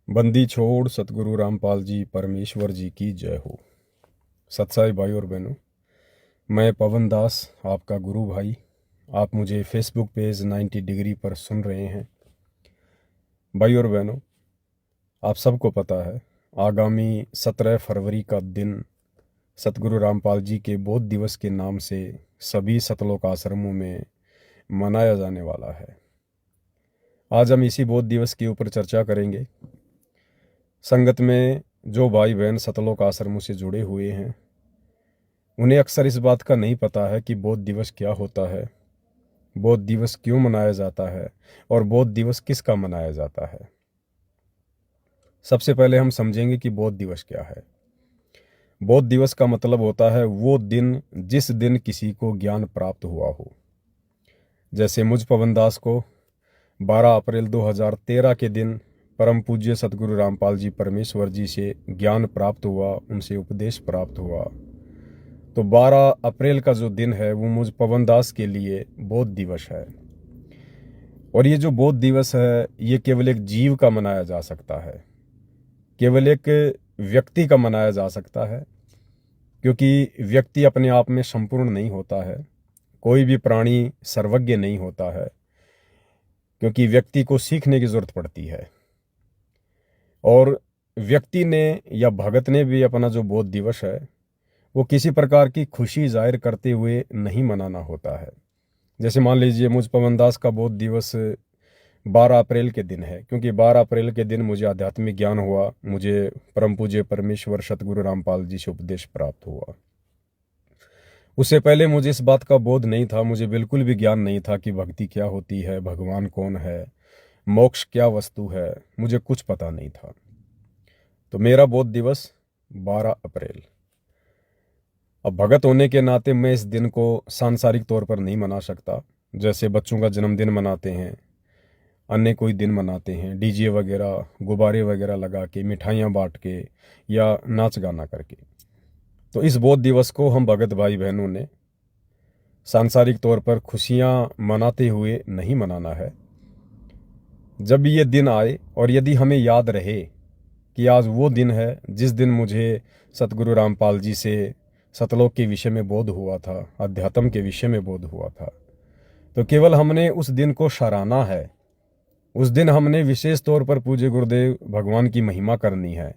बंदी छोड़ सतगुरु रामपाल जी परमेश्वर जी की जय हो। सत्साई भाई और बहनों, मैं पवन दास आपका गुरु भाई। आप मुझे फेसबुक पेज 90 डिग्री पर सुन रहे हैं। भाई और बहनों, आप सबको पता है आगामी 17 फरवरी का दिन सतगुरु रामपाल जी के बोध दिवस के नाम से सभी सतलोक आश्रमों में मनाया जाने वाला है। आज हम इसी बोध दिवस के ऊपर चर्चा करेंगे। संगत में जो भाई बहन सतलोक आश्रमों से जुड़े हुए हैं उन्हें अक्सर इस बात का नहीं पता है कि बोध दिवस क्या होता है, बोध दिवस क्यों मनाया जाता है और बोध दिवस किसका मनाया जाता है। सबसे पहले हम समझेंगे कि बोध दिवस क्या है। बोध दिवस का मतलब होता है वो दिन जिस दिन किसी को ज्ञान प्राप्त हुआ हो। जैसे मुझ पवन दास को 12 अप्रैल 2013 के दिन परम पूज्य सतगुरु रामपाल जी परमेश्वर जी से ज्ञान प्राप्त हुआ, उनसे उपदेश प्राप्त हुआ। तो 12 अप्रैल का जो दिन है वो मुझ पवन दास के लिए बोध दिवस है। और ये जो बोध दिवस है ये केवल एक जीव का मनाया जा सकता है, केवल एक व्यक्ति का मनाया जा सकता है, क्योंकि व्यक्ति अपने आप में संपूर्ण नहीं होता है। कोई भी प्राणी सर्वज्ञ नहीं होता है, क्योंकि व्यक्ति को सीखने की जरूरत पड़ती है। और व्यक्ति ने या भगत ने भी अपना जो बोध दिवस है वो किसी प्रकार की खुशी जाहिर करते हुए नहीं मनाना होता है। जैसे मान लीजिए मुझ पवन दास का बोध दिवस 12 अप्रैल के दिन है, क्योंकि 12 अप्रैल के दिन मुझे आध्यात्मिक ज्ञान हुआ, मुझे परम पूज्य परमेश्वर सतगुरु रामपाल जी से उपदेश प्राप्त हुआ। उससे पहले मुझे इस बात का बोध नहीं था, मुझे बिल्कुल भी ज्ञान नहीं था कि भक्ति क्या होती है, भगवान कौन है, मोक्ष क्या वस्तु है, मुझे कुछ पता नहीं था। तो मेरा बोध दिवस 12 अप्रैल। अब भगत होने के नाते मैं इस दिन को सांसारिक तौर पर नहीं मना सकता। जैसे बच्चों का जन्मदिन मनाते हैं, अन्य कोई दिन मनाते हैं, डीजे वगैरह गुब्बारे वगैरह लगा के, मिठाइयाँ बांट के या नाच गाना करके। तो इस बोध दिवस को हम भगत भाई बहनों ने सांसारिक तौर पर खुशियाँ मनाते हुए नहीं मनाना है। जब ये दिन आए और यदि हमें याद रहे कि आज वो दिन है जिस दिन मुझे सतगुरु रामपाल जी से सतलोक के विषय में बोध हुआ था, अध्यात्म के विषय में बोध हुआ था, तो केवल हमने उस दिन को सराहना है। उस दिन हमने विशेष तौर पर पूज्य गुरुदेव भगवान की महिमा करनी है।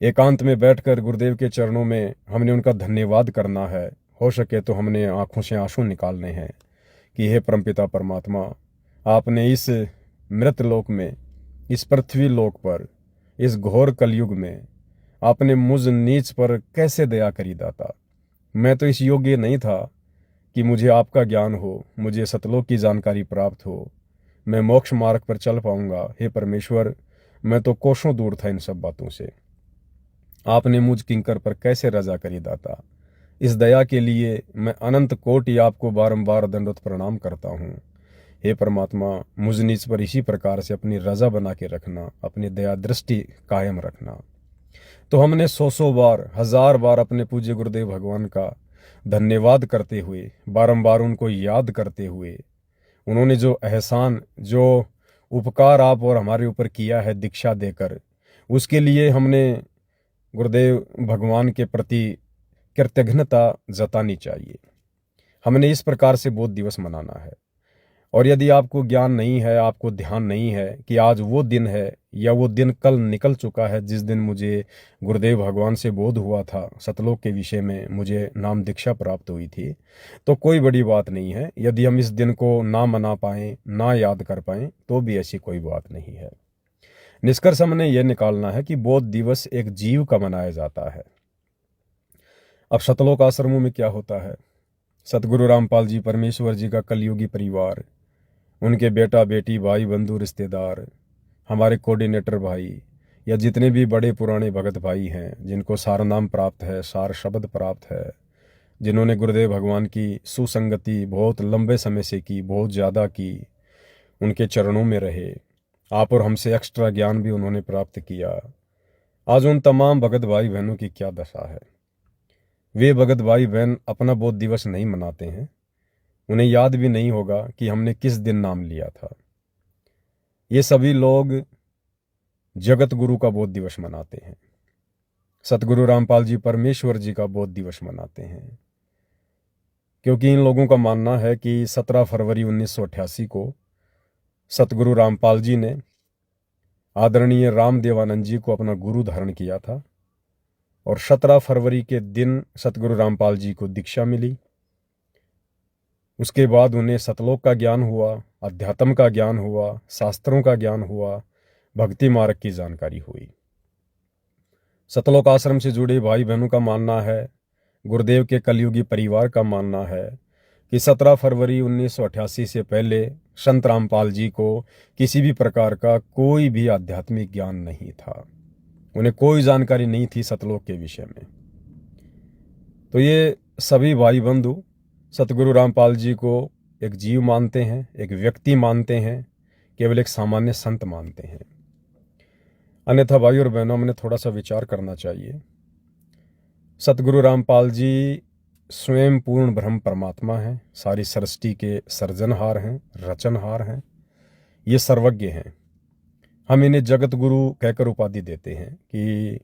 एकांत में बैठकर गुरुदेव के चरणों में हमने उनका धन्यवाद करना है। हो सके तो हमने आंखों से आंसू निकालने हैं कि हे परमपिता परमात्मा, आपने इस मृत लोक में, इस पृथ्वी लोक पर, इस घोर कलयुग में आपने मुझ नीच पर कैसे दया करी दाता। मैं तो इस योग्य नहीं था कि मुझे आपका ज्ञान हो, मुझे सतलोक की जानकारी प्राप्त हो, मैं मोक्ष मार्ग पर चल पाऊंगा। हे परमेश्वर, मैं तो कोसों दूर था इन सब बातों से। आपने मुझ किंकर पर कैसे रजा करी दाता। इस दया के लिए मैं अनंत कोटि आपको बारंबार दंडवत प्रणाम करता हूँ। हे परमात्मा, मुझ नीच पर इसी प्रकार से अपनी रजा बना के रखना, अपनी दया दृष्टि कायम रखना। तो हमने 100 बार, 1000 बार अपने पूज्य गुरुदेव भगवान का धन्यवाद करते हुए, बारंबार उनको याद करते हुए, उन्होंने जो एहसान, जो उपकार आप और हमारे ऊपर किया है दीक्षा देकर, उसके लिए हमने गुरुदेव भगवान के प्रति कृतज्ञता जतानी चाहिए। हमने इस प्रकार से बोध दिवस मनाना है। और यदि आपको ज्ञान नहीं है, आपको ध्यान नहीं है कि आज वो दिन है या वो दिन कल निकल चुका है जिस दिन मुझे गुरुदेव भगवान से बोध हुआ था, सतलोक के विषय में मुझे नाम दीक्षा प्राप्त हुई थी, तो कोई बड़ी बात नहीं है। यदि हम इस दिन को ना मना पाएं, ना याद कर पाएं, तो भी ऐसी कोई बात नहीं है। निष्कर्ष हमने यह निकालना है कि बोध दिवस एक जीव का मनाया जाता है। अब सतलोक आश्रमों में क्या होता है, सतगुरु रामपाल जी परमेश्वर जी का कलयुगी परिवार, उनके बेटा बेटी, भाई बंधु रिश्तेदार, हमारे कोऑर्डिनेटर भाई या जितने भी बड़े पुराने भगत भाई हैं जिनको सार नाम प्राप्त है, सार शब्द प्राप्त है, जिन्होंने गुरुदेव भगवान की सुसंगति बहुत लंबे समय से की, बहुत ज़्यादा की, उनके चरणों में रहे, आप और हमसे एक्स्ट्रा ज्ञान भी उन्होंने प्राप्त किया। आज उन तमाम भगत भाई बहनों की क्या दशा है। वे भगत भाई बहन अपना बोध दिवस नहीं मनाते हैं, उन्हें याद भी नहीं होगा कि हमने किस दिन नाम लिया था। ये सभी लोग जगत गुरु का बोध दिवस मनाते हैं, सतगुरु रामपाल जी परमेश्वर जी का बोध दिवस मनाते हैं। क्योंकि इन लोगों का मानना है कि 17 फरवरी 1988 को सतगुरु रामपाल जी ने आदरणीय रामदेवानंद जी को अपना गुरु धारण किया था और 17 फरवरी के दिन सतगुरु रामपाल जी को दीक्षा मिली। उसके बाद उन्हें सतलोक का ज्ञान हुआ, अध्यात्म का ज्ञान हुआ, शास्त्रों का ज्ञान हुआ, भक्ति मार्ग की जानकारी हुई। सतलोक आश्रम से जुड़े भाई बहनों का मानना है, गुरुदेव के कलयुगी परिवार का मानना है कि 17 फरवरी 1988 से पहले संत रामपाल जी को किसी भी प्रकार का कोई भी आध्यात्मिक ज्ञान नहीं था, उन्हें कोई जानकारी नहीं थी सतलोक के विषय में। तो ये सभी भाई बंधु सतगुरु रामपाल जी को एक जीव मानते हैं, एक व्यक्ति मानते हैं, केवल एक सामान्य संत मानते हैं। अन्यथा भाई और बहनों, हमने थोड़ा सा विचार करना चाहिए। सतगुरु रामपाल जी स्वयं पूर्ण ब्रह्म परमात्मा हैं, सारी सृष्टि के सर्जनहार हैं, रचनहार हैं, ये सर्वज्ञ हैं। हम इन्हें जगत गुरु कहकर उपाधि देते हैं कि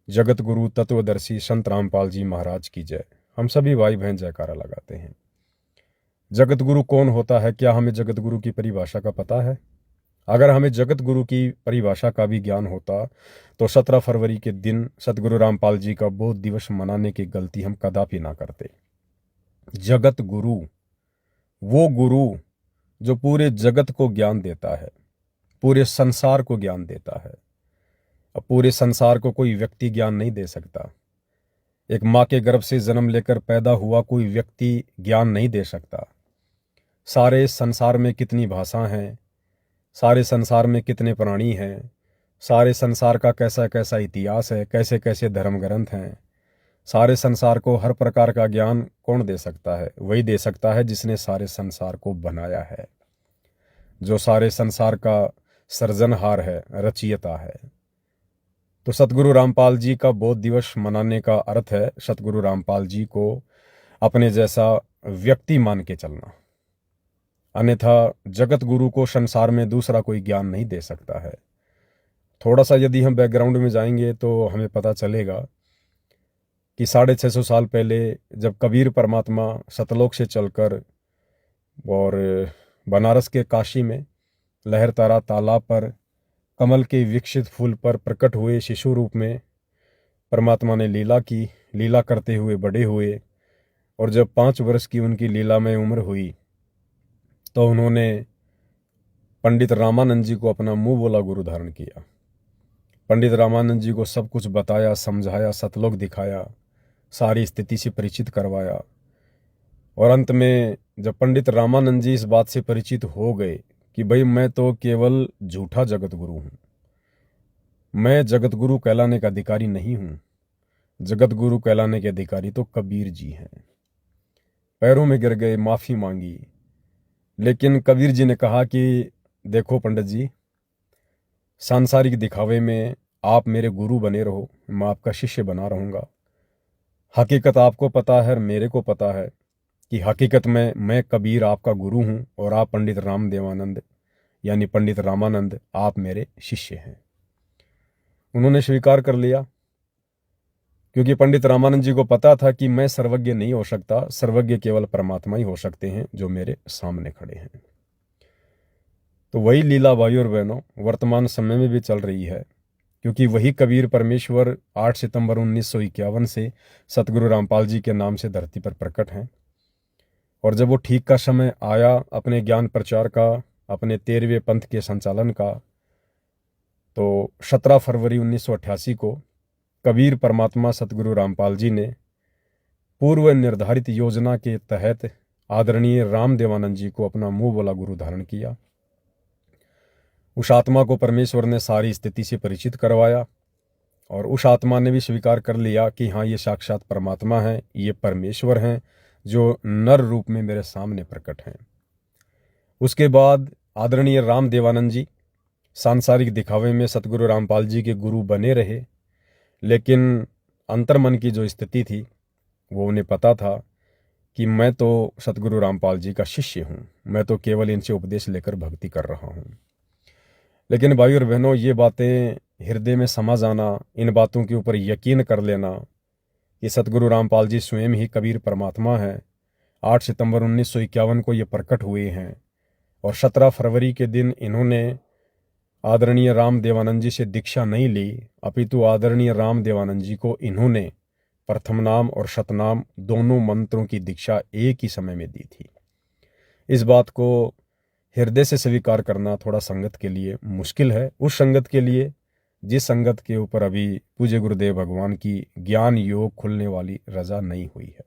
जगत गुरु तत्वदर्शी संत रामपाल जी महाराज की जय। हम सभी भाई बहन जयकारा लगाते हैं। जगत गुरु कौन होता है? क्या हमें जगत गुरु की परिभाषा का पता है? अगर हमें जगत गुरु की परिभाषा का भी ज्ञान होता तो 17 फरवरी के दिन सतगुरु रामपाल जी का बोध दिवस मनाने की गलती हम कदापि ना करते। जगत गुरु वो गुरु जो पूरे जगत को ज्ञान देता है, पूरे संसार को ज्ञान देता है। अब पूरे संसार को कोई व्यक्ति ज्ञान नहीं दे सकता। एक माँ के गर्भ से जन्म लेकर पैदा हुआ कोई व्यक्ति ज्ञान नहीं दे सकता। सारे संसार में कितनी भाषा हैं, सारे संसार में कितने प्राणी हैं, सारे संसार का कैसा कैसा इतिहास है, कैसे कैसे धर्म ग्रंथ हैं, सारे संसार को हर प्रकार का ज्ञान कौन दे सकता है? वही दे सकता है जिसने सारे संसार को बनाया है, जो सारे संसार का सृजनहार है, रचयिता है। तो सतगुरु रामपाल जी का बोध दिवस मनाने का अर्थ है सतगुरु रामपाल जी को अपने जैसा व्यक्ति मान के चलना। अन्यथा जगत गुरु को संसार में दूसरा कोई ज्ञान नहीं दे सकता है। थोड़ा सा यदि हम बैकग्राउंड में जाएंगे तो हमें पता चलेगा कि 650 साल पहले जब कबीर परमात्मा सतलोक से चलकर और बनारस के काशी में लहरतारा तालाब पर कमल के विकसित फूल पर प्रकट हुए शिशु रूप में परमात्मा ने लीला की, लीला करते हुए बड़े हुए और जब 5 वर्ष की उनकी लीला में उम्र हुई तो उन्होंने पंडित रामानंद जी को अपना मुंह बोला गुरु धारण किया। पंडित रामानंद जी को सब कुछ बताया, समझाया, सतलोक दिखाया, सारी स्थिति से परिचित करवाया। और अंत में जब पंडित रामानंद जी इस बात से परिचित हो गए कि भाई मैं तो केवल झूठा जगत गुरु हूं, मैं जगत गुरु कहलाने का अधिकारी नहीं हूं, जगत गुरु कहलाने के अधिकारी तो कबीर जी हैं। पैरों में गिर गए, माफी मांगी। लेकिन कबीर जी ने कहा कि देखो पंडित जी, सांसारिक दिखावे में आप मेरे गुरु बने रहो, मैं आपका शिष्य बना रहूंगा। हकीकत आपको पता है और मेरे को पता है कि हकीकत में मैं कबीर आपका गुरु हूं और आप पंडित रामदेवानंद यानी पंडित रामानंद आप मेरे शिष्य हैं। उन्होंने स्वीकार कर लिया क्योंकि पंडित रामानंद जी को पता था कि मैं सर्वज्ञ नहीं हो सकता, सर्वज्ञ केवल परमात्मा ही हो सकते हैं जो मेरे सामने खड़े हैं। तो वही लीला भाई और बहनों वर्तमान समय में भी चल रही है, क्योंकि वही कबीर परमेश्वर 8 सितंबर 1951 से सतगुरु रामपाल जी के नाम से धरती पर प्रकट हैं। और जब वो ठीक का समय आया अपने ज्ञान प्रचार का, अपने 13वें पंथ के संचालन का, तो 17 फरवरी 1988 को कबीर परमात्मा सतगुरु रामपाल जी ने पूर्व निर्धारित योजना के तहत आदरणीय रामदेवानंद जी को अपना मुंह बोला गुरु धारण किया। उस आत्मा को परमेश्वर ने सारी स्थिति से परिचित करवाया और उस आत्मा ने भी स्वीकार कर लिया कि हाँ, ये साक्षात परमात्मा है, ये परमेश्वर हैं जो नर रूप में मेरे सामने प्रकट हैं। उसके बाद आदरणीय रामदेवानंद जी सांसारिक दिखावे में सतगुरु रामपाल जी के गुरु बने रहे, लेकिन अंतर्मन की जो स्थिति थी वो उन्हें पता था कि मैं तो सतगुरु रामपाल जी का शिष्य हूँ, मैं तो केवल इनसे उपदेश लेकर भक्ति कर रहा हूँ। लेकिन भाई और बहनों, ये बातें हृदय में समा जाना, इन बातों के ऊपर यकीन कर लेना कि सतगुरु रामपाल जी स्वयं ही कबीर परमात्मा हैं, 8 सितंबर 1951 को ये प्रकट हुए हैं और 17 फरवरी के दिन इन्होंने आदरणीय राम देवानंद जी से दीक्षा नहीं ली, अपितु आदरणीय राम देवानंद जी को इन्होंने प्रथम नाम और शतनाम दोनों मंत्रों की दीक्षा एक ही समय में दी थी। इस बात को हृदय से स्वीकार करना थोड़ा संगत के लिए मुश्किल है, उस संगत के लिए जिस संगत के ऊपर अभी पूज्य गुरुदेव भगवान की ज्ञान योग खुलने वाली रजा नहीं हुई है।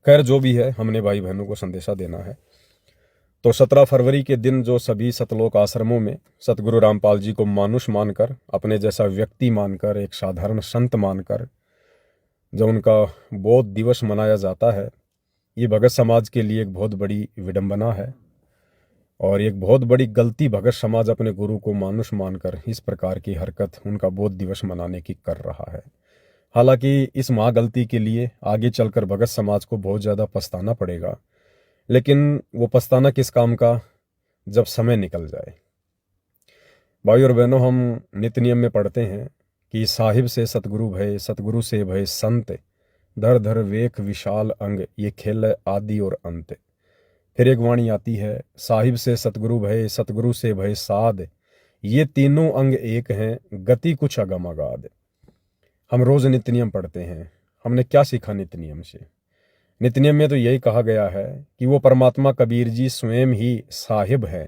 खैर, जो भी है, हमने भाई बहनों को संदेशा देना है। तो 17 फरवरी के दिन जो सभी सतलोक आश्रमों में सतगुरु रामपाल जी को मानुष मानकर, अपने जैसा व्यक्ति मानकर, एक साधारण संत मानकर जो उनका बोध दिवस मनाया जाता है, ये भगत समाज के लिए एक बहुत बड़ी विडंबना है और एक बहुत बड़ी गलती भगत समाज अपने गुरु को मानुष मानकर इस प्रकार की हरकत उनका बोध दिवस मनाने की कर रहा है। हालांकि इस महागलती के लिए आगे चलकर भगत समाज को बहुत ज़्यादा पछताना पड़ेगा, लेकिन वो पछताना किस काम का जब समय निकल जाए। भाई और बहनों, हम नित्य नियम में पढ़ते हैं कि साहिब से सतगुरु भय, सतगुरु से भय संत, धर धर वेख विशाल अंग, ये खेल आदि और अंत। फिर एक वाणी आती है, साहिब से सतगुरु भय, सतगुरु से भय साध, ये तीनों अंग एक हैं, गति कुछ अगम अगाध। हम रोज नित्य नियम पढ़ते हैं, हमने क्या सीखा नित्य नियम से? नित्य नियम में तो यही कहा गया है कि वो परमात्मा कबीर जी स्वयं ही साहिब है,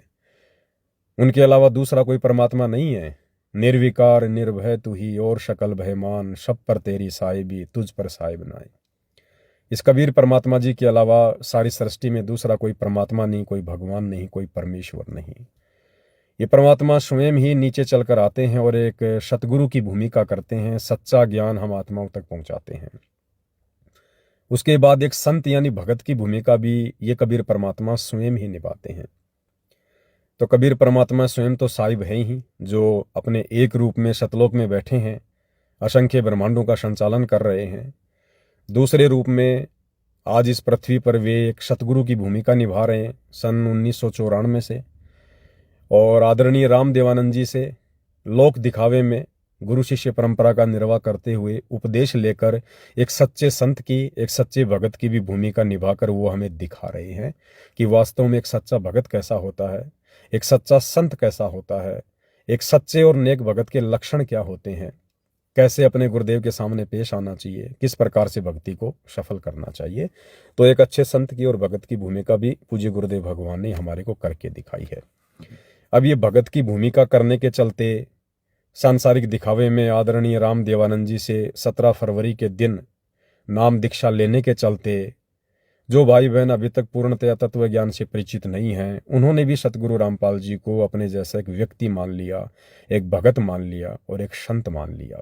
उनके अलावा दूसरा कोई परमात्मा नहीं है। निर्विकार निर्भय तू ही और शकल भयमान, सब पर तेरी साहिबी तुझ पर साहिब नाय। इस कबीर परमात्मा जी के अलावा सारी सृष्टि में दूसरा कोई परमात्मा नहीं, कोई भगवान नहीं, कोई परमेश्वर नहीं। ये परमात्मा स्वयं ही नीचे चलकर आते हैं और एक सतगुरु की भूमिका करते हैं, सच्चा ज्ञान हम आत्माओं तक पहुंचाते हैं। उसके बाद एक संत यानी भगत की भूमिका भी ये कबीर परमात्मा स्वयं ही निभाते हैं। तो कबीर परमात्मा स्वयं तो साहिब है ही, जो अपने एक रूप में सतलोक में बैठे हैं, असंख्य ब्रह्मांडों का संचालन कर रहे हैं। दूसरे रूप में आज इस पृथ्वी पर वे एक सतगुरु की भूमिका निभा रहे हैं सन 1994 से, और आदरणीय राम देवानंद जी से लोक दिखावे में गुरु शिष्य परंपरा का निर्वाह करते हुए उपदेश लेकर एक सच्चे संत की, एक सच्चे भगत की भी भूमिका निभाकर वो हमें दिखा रहे हैं कि वास्तव में एक सच्चा भगत कैसा होता है, एक सच्चा संत कैसा होता है, एक सच्चे और नेक भगत के लक्षण क्या होते हैं, कैसे अपने गुरुदेव के सामने पेश आना चाहिए, किस प्रकार से भक्ति को सफल करना चाहिए। तो एक अच्छे संत की और भगत की भूमिका भी पूज्य गुरुदेव भगवान ने हमारे को करके दिखाई है। अब ये भगत की भूमिका करने के चलते सांसारिक दिखावे में आदरणीय राम देवानंद जी से 17 फरवरी के दिन नाम दीक्षा लेने के चलते जो भाई बहन अभी तक पूर्णतया तत्व ज्ञान से परिचित नहीं हैं, उन्होंने भी सतगुरु रामपाल जी को अपने जैसा एक व्यक्ति मान लिया, एक भगत मान लिया और एक संत मान लिया।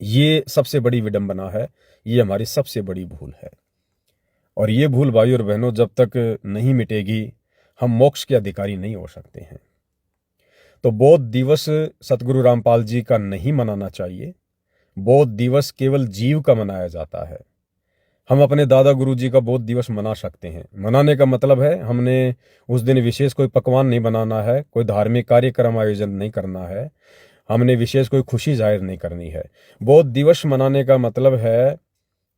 ये सबसे बड़ी विडंबना है, ये हमारी सबसे बड़ी भूल है। और ये भूल भाई और बहनों जब तक नहीं मिटेगी, हम मोक्ष के अधिकारी नहीं हो सकते हैं। तो बोध दिवस सतगुरु रामपाल जी का नहीं मनाना चाहिए। बोध दिवस केवल जीव का मनाया जाता है। हम अपने दादा गुरु जी का बोध दिवस मना सकते हैं। मनाने का मतलब है हमने उस दिन विशेष कोई पकवान नहीं बनाना है, कोई धार्मिक कार्यक्रम आयोजन नहीं करना है, हमने विशेष कोई खुशी जाहिर नहीं करनी है। बोध दिवस मनाने का मतलब है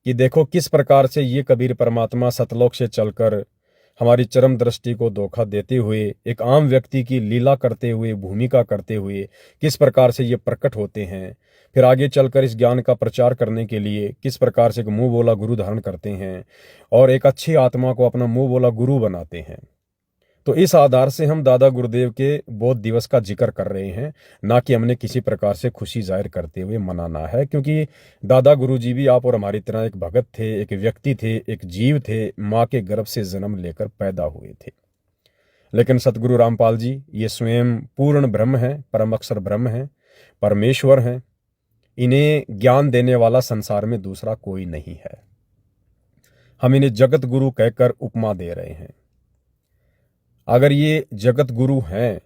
कि देखो किस प्रकार से ये कबीर परमात्मा सतलोक से चलकर हमारी चरम दृष्टि को धोखा देते हुए, एक आम व्यक्ति की लीला करते हुए, भूमिका करते हुए किस प्रकार से ये प्रकट होते हैं, फिर आगे चलकर इस ज्ञान का प्रचार करने के लिए किस प्रकार से एक मुंह बोला गुरु धारण करते हैं और एक अच्छी आत्मा को अपना मुंह बोला गुरु बनाते हैं। तो इस आधार से हम दादा गुरुदेव के बोध दिवस का जिक्र कर रहे हैं, ना कि हमने किसी प्रकार से खुशी जाहिर करते हुए मनाना है, क्योंकि दादा गुरु जी भी आप और हमारी तरह एक भगत थे, एक व्यक्ति थे, एक जीव थे, माँ के गर्भ से जन्म लेकर पैदा हुए थे। लेकिन सतगुरु रामपाल जी ये स्वयं पूर्ण ब्रह्म है, परम अक्षर ब्रह्म है, परमेश्वर हैं। इन्हें ज्ञान देने वाला संसार में दूसरा कोई नहीं है। हम इन्हें जगत गुरु कहकर उपमा दे रहे हैं। अगर ये जगत गुरु हैं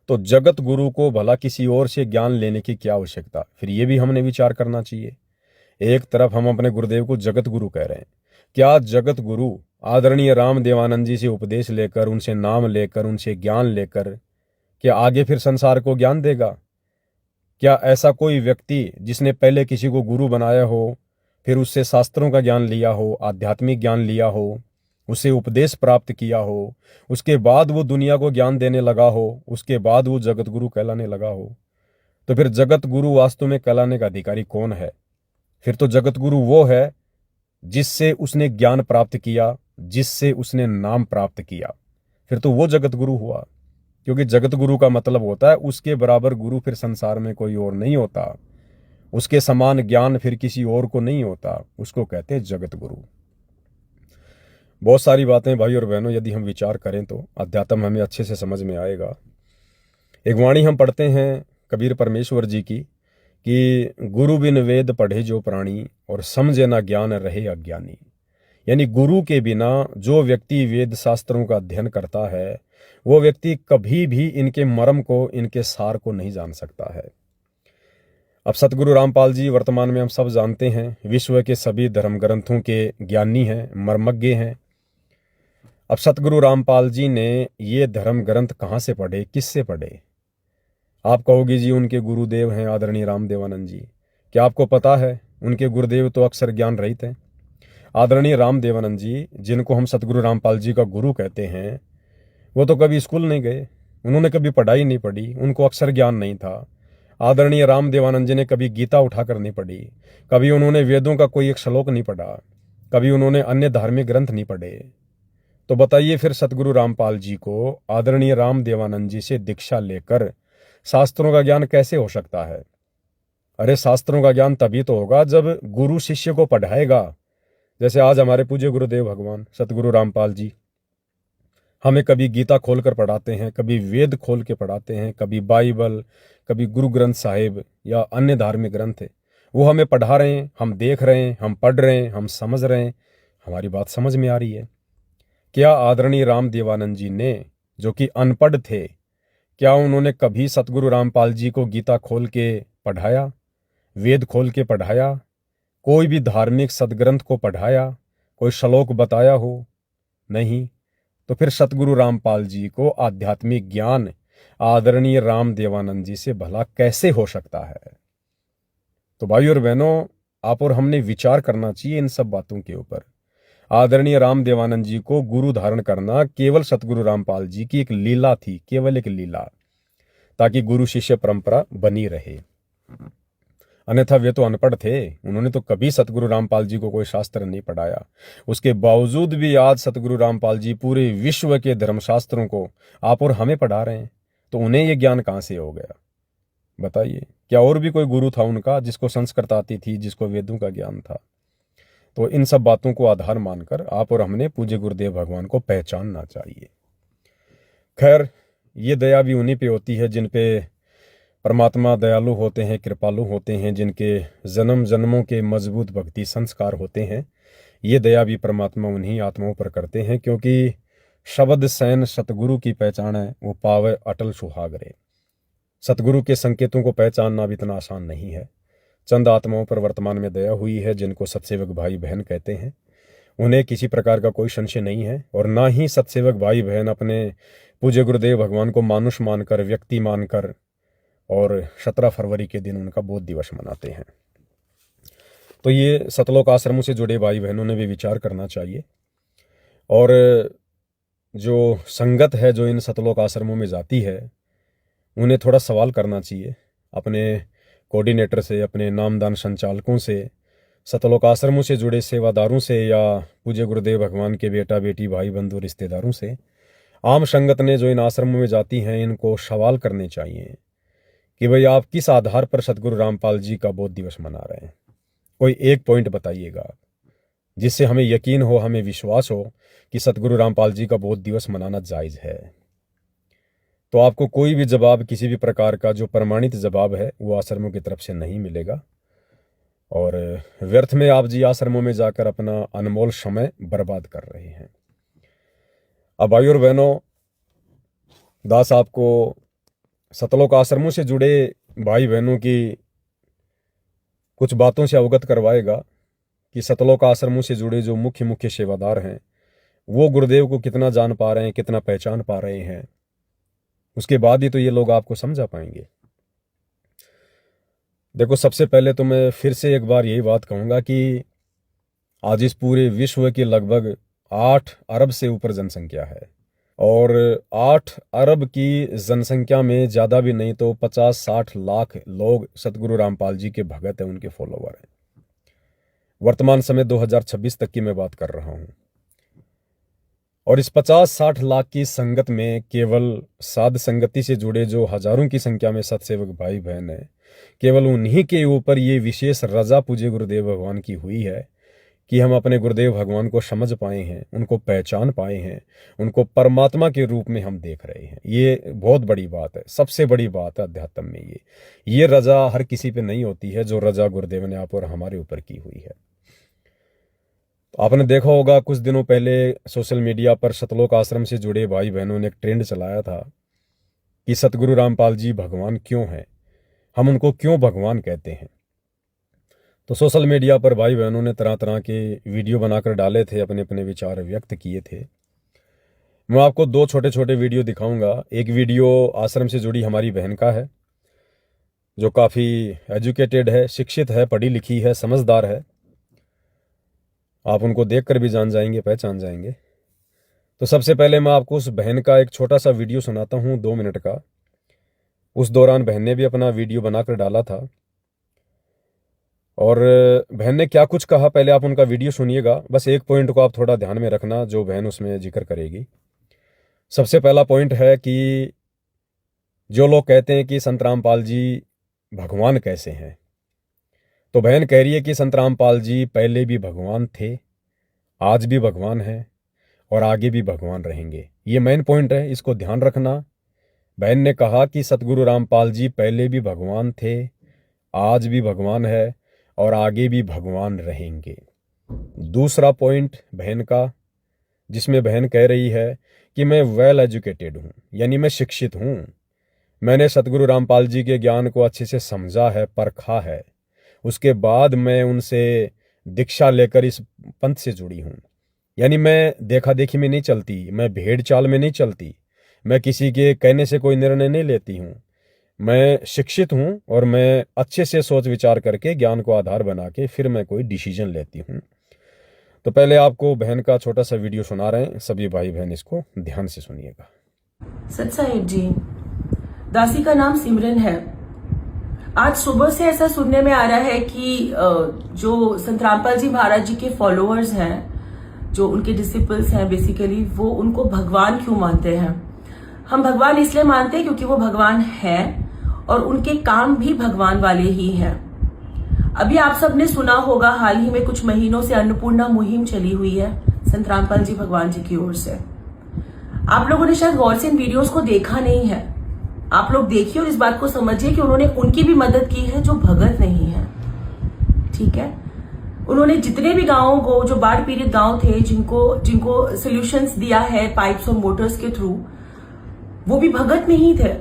तो जगत गुरु को भला किसी और से ज्ञान लेने की क्या आवश्यकता? फिर ये भी हमने विचार करना चाहिए। एक तरफ हम अपने गुरुदेव को जगत गुरु कह रहे हैं, क्या जगत गुरु आदरणीय राम देवानंद जी से उपदेश लेकर, उनसे नाम लेकर, उनसे ज्ञान लेकर क्या आगे फिर संसार को ज्ञान देगा? क्या ऐसा कोई व्यक्ति जिसने पहले किसी को गुरु बनाया हो, फिर उससे शास्त्रों का ज्ञान लिया हो, आध्यात्मिक ज्ञान लिया हो, उसे उपदेश प्राप्त किया हो, उसके बाद वो दुनिया को ज्ञान देने लगा हो, उसके बाद वो जगत गुरु कहलाने लगा हो, तो फिर जगत गुरु वास्तव में कहलाने का अधिकारी कौन है? फिर तो जगत गुरु वो है जिससे उसने ज्ञान प्राप्त किया, जिससे उसने नाम प्राप्त किया, फिर तो वो जगत गुरु हुआ। क्योंकि जगत गुरु का मतलब होता है उसके बराबर गुरु फिर संसार में कोई और नहीं होता, उसके समान ज्ञान फिर किसी और को नहीं होता, उसको कहते हैं जगत गुरु। बहुत सारी बातें भाई और बहनों यदि हम विचार करें तो अध्यात्म हमें अच्छे से समझ में आएगा। एक वाणी हम पढ़ते हैं कबीर परमेश्वर जी की कि गुरु बिन वेद पढ़े जो प्राणी और समझे ना ज्ञान रहे अज्ञानी। यानी गुरु के बिना जो व्यक्ति वेद शास्त्रों का अध्ययन करता है वो व्यक्ति कभी भी इनके मर्म को, इनके सार को नहीं जान सकता है। अब सतगुरु रामपाल जी वर्तमान में हम सब जानते हैं विश्व के सभी धर्म ग्रंथों के ज्ञानी हैं, मर्मज्ञ हैं। अब सतगुरु रामपाल जी ने ये धर्म ग्रंथ कहाँ से पढ़े, किससे पढ़े? आप कहोगे जी उनके गुरुदेव हैं आदरणीय रामदेवानंद जी। क्या आपको पता है उनके गुरुदेव तो अक्सर ज्ञान रहित हैं। आदरणीय रामदेवानंद जी, जिनको हम सतगुरु रामपाल जी का गुरु कहते हैं, वो तो कभी स्कूल नहीं गए, उन्होंने कभी पढ़ाई नहीं पढ़ी, उनको अक्षर ज्ञान नहीं था। आदरणीय रामदेवानंद जी ने कभी गीता उठाकर नहीं पढ़ी, कभी उन्होंने वेदों का कोई एक श्लोक नहीं पढ़ा, कभी उन्होंने अन्य धार्मिक ग्रंथ नहीं पढ़े। तो बताइए फिर सतगुरु रामपाल जी को आदरणीय रामदेवानंद जी से दीक्षा लेकर शास्त्रों का ज्ञान कैसे हो सकता है? अरे शास्त्रों का ज्ञान तभी तो होगा जब गुरु शिष्य को पढ़ाएगा। जैसे आज हमारे पूज्य गुरुदेव भगवान सतगुरु रामपाल जी हमें कभी गीता खोलकर पढ़ाते हैं, कभी वेद खोल के पढ़ाते हैं, कभी बाइबल, कभी गुरु ग्रंथ साहिब या अन्य धार्मिक ग्रंथ है, वो हमें पढ़ा रहे हैं, हम देख रहे हैं, हम पढ़ रहे हैं, हम समझ रहे हैं, हमारी बात समझ में आ रही है। क्या आदरणीय रामदेवानंद जी ने, जो कि अनपढ़ थे, क्या उन्होंने कभी सतगुरु रामपाल जी को गीता खोल के पढ़ाया, वेद खोल के पढ़ाया, कोई भी धार्मिक सदग्रंथ को पढ़ाया, कोई श्लोक बताया हो? नहीं। तो फिर सतगुरु रामपाल जी को आध्यात्मिक ज्ञान आदरणीय रामदेवानंद जी से भला कैसे हो सकता है? तो भाई और बहनों, आप और हमने विचार करना चाहिए इन सब बातों के ऊपर। आदरणीय रामदेवानंद जी को गुरु धारण करना केवल सतगुरु रामपाल जी की एक लीला थी, केवल एक लीला, ताकि गुरु शिष्य परंपरा बनी रहे। अन्यथा वे तो अनपढ़ थे, उन्होंने तो कभी सतगुरु रामपाल जी को कोई शास्त्र नहीं पढ़ाया। उसके बावजूद भी आज सतगुरु रामपाल जी पूरे विश्व के धर्मशास्त्रों को आप और हमें पढ़ा रहे हैं, तो उन्हें ये ज्ञान कहाँ से हो गया? बताइए, क्या और भी कोई गुरु था उनका जिसको संस्कृत आती थी, जिसको वेदों का ज्ञान था? तो इन सब बातों को आधार मानकर आप और हमने पूज्य गुरुदेव भगवान को पहचानना चाहिए। खैर, ये दया भी उन्हीं पे होती है जिन पे परमात्मा दयालु होते हैं, कृपालु होते हैं, जिनके जन्म जन्मों के मजबूत भक्ति संस्कार होते हैं। ये दया भी परमात्मा उन्हीं आत्माओं पर करते हैं, क्योंकि शब्द सैन सतगुरु की पहचान है, वो पावे अटल सुहागरे। सतगुरु के संकेतों को पहचानना भी इतना आसान नहीं है। चंद आत्माओं पर वर्तमान में दया हुई है जिनको सत्सेवक भाई बहन कहते हैं। उन्हें किसी प्रकार का कोई संशय नहीं है, और ना ही सत्सेवक भाई बहन अपने पूज्य गुरुदेव भगवान को मानुष मानकर, व्यक्ति मानकर, और 17 फरवरी के दिन उनका बोध दिवस मनाते हैं। तो ये सतलोक आश्रमों से जुड़े भाई बहनों ने भी विचार करना चाहिए, और जो संगत है जो इन सतलोक आश्रमों में जाती है उन्हें थोड़ा सवाल करना चाहिए अपने कोऑर्डिनेटर से, अपने नामदान संचालकों से, सतलोक आश्रमों से जुड़े सेवादारों से, या पूज्य गुरुदेव भगवान के बेटा बेटी भाई बंधु रिश्तेदारों से। आम संगत ने जो इन आश्रमों में जाती हैं इनको सवाल करने चाहिए कि भाई आप किस आधार पर सतगुरु रामपाल जी का बोध दिवस मना रहे हैं। कोई एक पॉइंट बताइएगा जिससे हमें यकीन हो, हमें विश्वास हो कि सतगुरु रामपाल जी का बोध दिवस मनाना जायज है। तो आपको कोई भी जवाब, किसी भी प्रकार का जो प्रमाणित जवाब है, वो आश्रमों की तरफ से नहीं मिलेगा, और व्यर्थ में आप जी आश्रमों में जाकर अपना अनमोल समय बर्बाद कर रहे हैं। अब भाई और बहनों, दास आपको सतलोक आश्रमों से जुड़े भाई बहनों की कुछ बातों से अवगत करवाएगा कि सतलोक आश्रमों से जुड़े जो मुख्य मुख्य सेवादार हैं वो गुरुदेव को कितना जान पा रहे हैं, कितना पहचान पा रहे हैं। उसके बाद ही तो ये लोग आपको समझा पाएंगे। देखो, सबसे पहले तो मैं फिर से एक बार यही बात कहूँगा कि आज इस पूरे विश्व की लगभग 8 अरब से ऊपर जनसंख्या है, और 8 अरब की जनसंख्या में ज़्यादा भी नहीं तो 50-60 लाख लोग सतगुरु रामपाल जी के भगत हैं, उनके फॉलोवर हैं। वर्तमान समय 2026 तक की मैं बात कर रहा हूँ, और इस 50-60 लाख की संगत में केवल साध संगति से जुड़े जो हजारों की संख्या में सतसेवक भाई बहन हैं, केवल उन्हीं के ऊपर ये विशेष रजा पूज्य गुरुदेव भगवान की हुई है कि हम अपने गुरुदेव भगवान को समझ पाए हैं, उनको पहचान पाए हैं, उनको परमात्मा के रूप में हम देख रहे हैं। ये बहुत बड़ी बात है, सबसे बड़ी बात है अध्यात्म में। ये रजा हर किसी पे नहीं होती है जो रजा गुरुदेव ने आप और हमारे ऊपर की हुई है। तो आपने देखा होगा कुछ दिनों पहले सोशल मीडिया पर सतलोक आश्रम से जुड़े भाई बहनों ने एक ट्रेंड चलाया था कि सतगुरु रामपाल जी भगवान क्यों हैं, हम उनको क्यों भगवान कहते हैं। तो सोशल मीडिया पर भाई बहनों ने तरह तरह के वीडियो बनाकर डाले थे, अपने अपने विचार व्यक्त किए थे। मैं आपको 2 छोटे छोटे वीडियो दिखाऊंगा। एक वीडियो आश्रम से जुड़ी हमारी बहन का है जो काफ़ी एजुकेटेड है, शिक्षित है, पढ़ी लिखी है, समझदार है। आप उनको देखकर भी जान जाएंगे, पहचान जाएंगे। तो सबसे पहले मैं आपको उस बहन का एक छोटा सा वीडियो सुनाता हूँ, 2 मिनट का। उस दौरान बहन ने भी अपना वीडियो बनाकर डाला था, और बहन ने क्या कुछ कहा पहले आप उनका वीडियो सुनिएगा। बस एक पॉइंट को आप थोड़ा ध्यान में रखना जो बहन उसमें जिक्र करेगी। सबसे पहला पॉइंट है कि जो लोग कहते हैं कि संत रामपाल जी भगवान कैसे हैं, तो बहन कह रही है कि संत रामपाल जी पहले भी भगवान थे, आज भी भगवान हैं, और आगे भी भगवान रहेंगे। ये मेन पॉइंट है, इसको ध्यान रखना। बहन ने कहा कि सतगुरु रामपाल जी पहले भी भगवान थे, आज भी भगवान है, और आगे भी भगवान रहेंगे। दूसरा पॉइंट बहन का, जिसमें बहन कह रही है कि मैं वेल एजुकेटेड हूँ, यानी मैं शिक्षित हूँ, मैंने सतगुरु रामपाल जी के ज्ञान को अच्छे से समझा है, परखा है, उसके बाद मैं उनसे दीक्षा लेकर इस पंथ से जुड़ी हूँ। यानी मैं देखा देखी में नहीं चलती, मैं भेड़ चाल में नहीं चलती, मैं किसी के कहने से कोई निर्णय नहीं लेती हूँ। मैं शिक्षित हूँ और मैं अच्छे से सोच विचार करके ज्ञान को आधार बना के फिर मैं कोई डिसीजन लेती हूँ। तो पहले आपको बहन का छोटा सा वीडियो सुना रहे हैं, सभी भाई बहन इसको ध्यान से सुनिएगा। सत साहिब जी, दासी का नाम सिमरन है। आज सुबह से ऐसा सुनने में आ रहा है कि जो संत रामपाल जी महाराज जी के फॉलोअर्स हैं, जो उनके डिसिपल्स हैं, बेसिकली वो उनको भगवान क्यों मानते हैं। हम भगवान इसलिए मानते हैं क्योंकि वो भगवान हैं और उनके काम भी भगवान वाले ही हैं। अभी आप सबने सुना होगा, हाल ही में कुछ महीनों से अन्नपूर्णा मुहिम चली हुई है संत रामपाल जी भगवान जी की ओर से। आप लोगों ने शायद गौर से इन वीडियोस को देखा नहीं है। आप लोग देखिए और इस बात को समझिए कि उन्होंने उनकी भी मदद की है जो भगत नहीं है। ठीक है, उन्होंने जितने भी गांवों को, जो बाढ़ पीड़ित गांव थे, जिनको सोल्यूशंस दिया है पाइप्स और मोटर्स के थ्रू, वो भी भगत नहीं थे।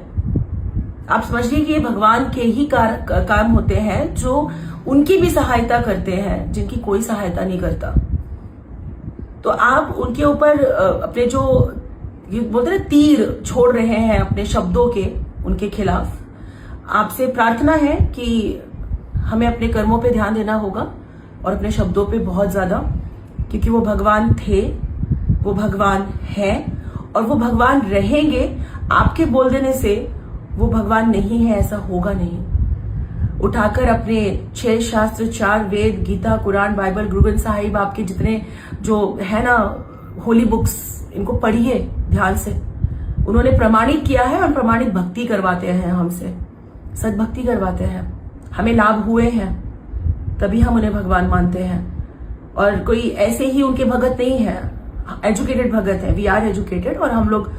आप समझिए कि ये भगवान के ही काम होते हैं जो उनकी भी सहायता करते हैं, जिनकी कोई सहायता नहीं करता। तो आप उनके ऊपर अपने जो ये बोलते हैं तीर छोड़ रहे हैं अपने शब्दों के, उनके खिलाफ। आपसे प्रार्थना है कि हमें अपने कर्मों पे ध्यान देना होगा और अपने शब्दों पे बहुत ज्यादा, क्योंकि वो भगवान थे, वो भगवान है और वो भगवान रहेंगे। आपके बोल देने से वो भगवान नहीं है ऐसा होगा नहीं। उठाकर अपने 6 शास्त्र, 4 वेद, गीता, कुरान, बाइबल, गुरु ग्रंथ साहिब, आपके जितने जो है ना होली बुक्स, इनको पढ़िए ध्यान से। उन्होंने प्रमाणित किया है और प्रमाणित भक्ति करवाते हैं हमसे, सद भक्ति करवाते हैं, हमें लाभ हुए हैं, तभी हम उन्हें भगवान मानते हैं। और कोई ऐसे ही उनके भगत नहीं है, एजुकेटेड भगत है। वी आर एजुकेटेड और हम लोग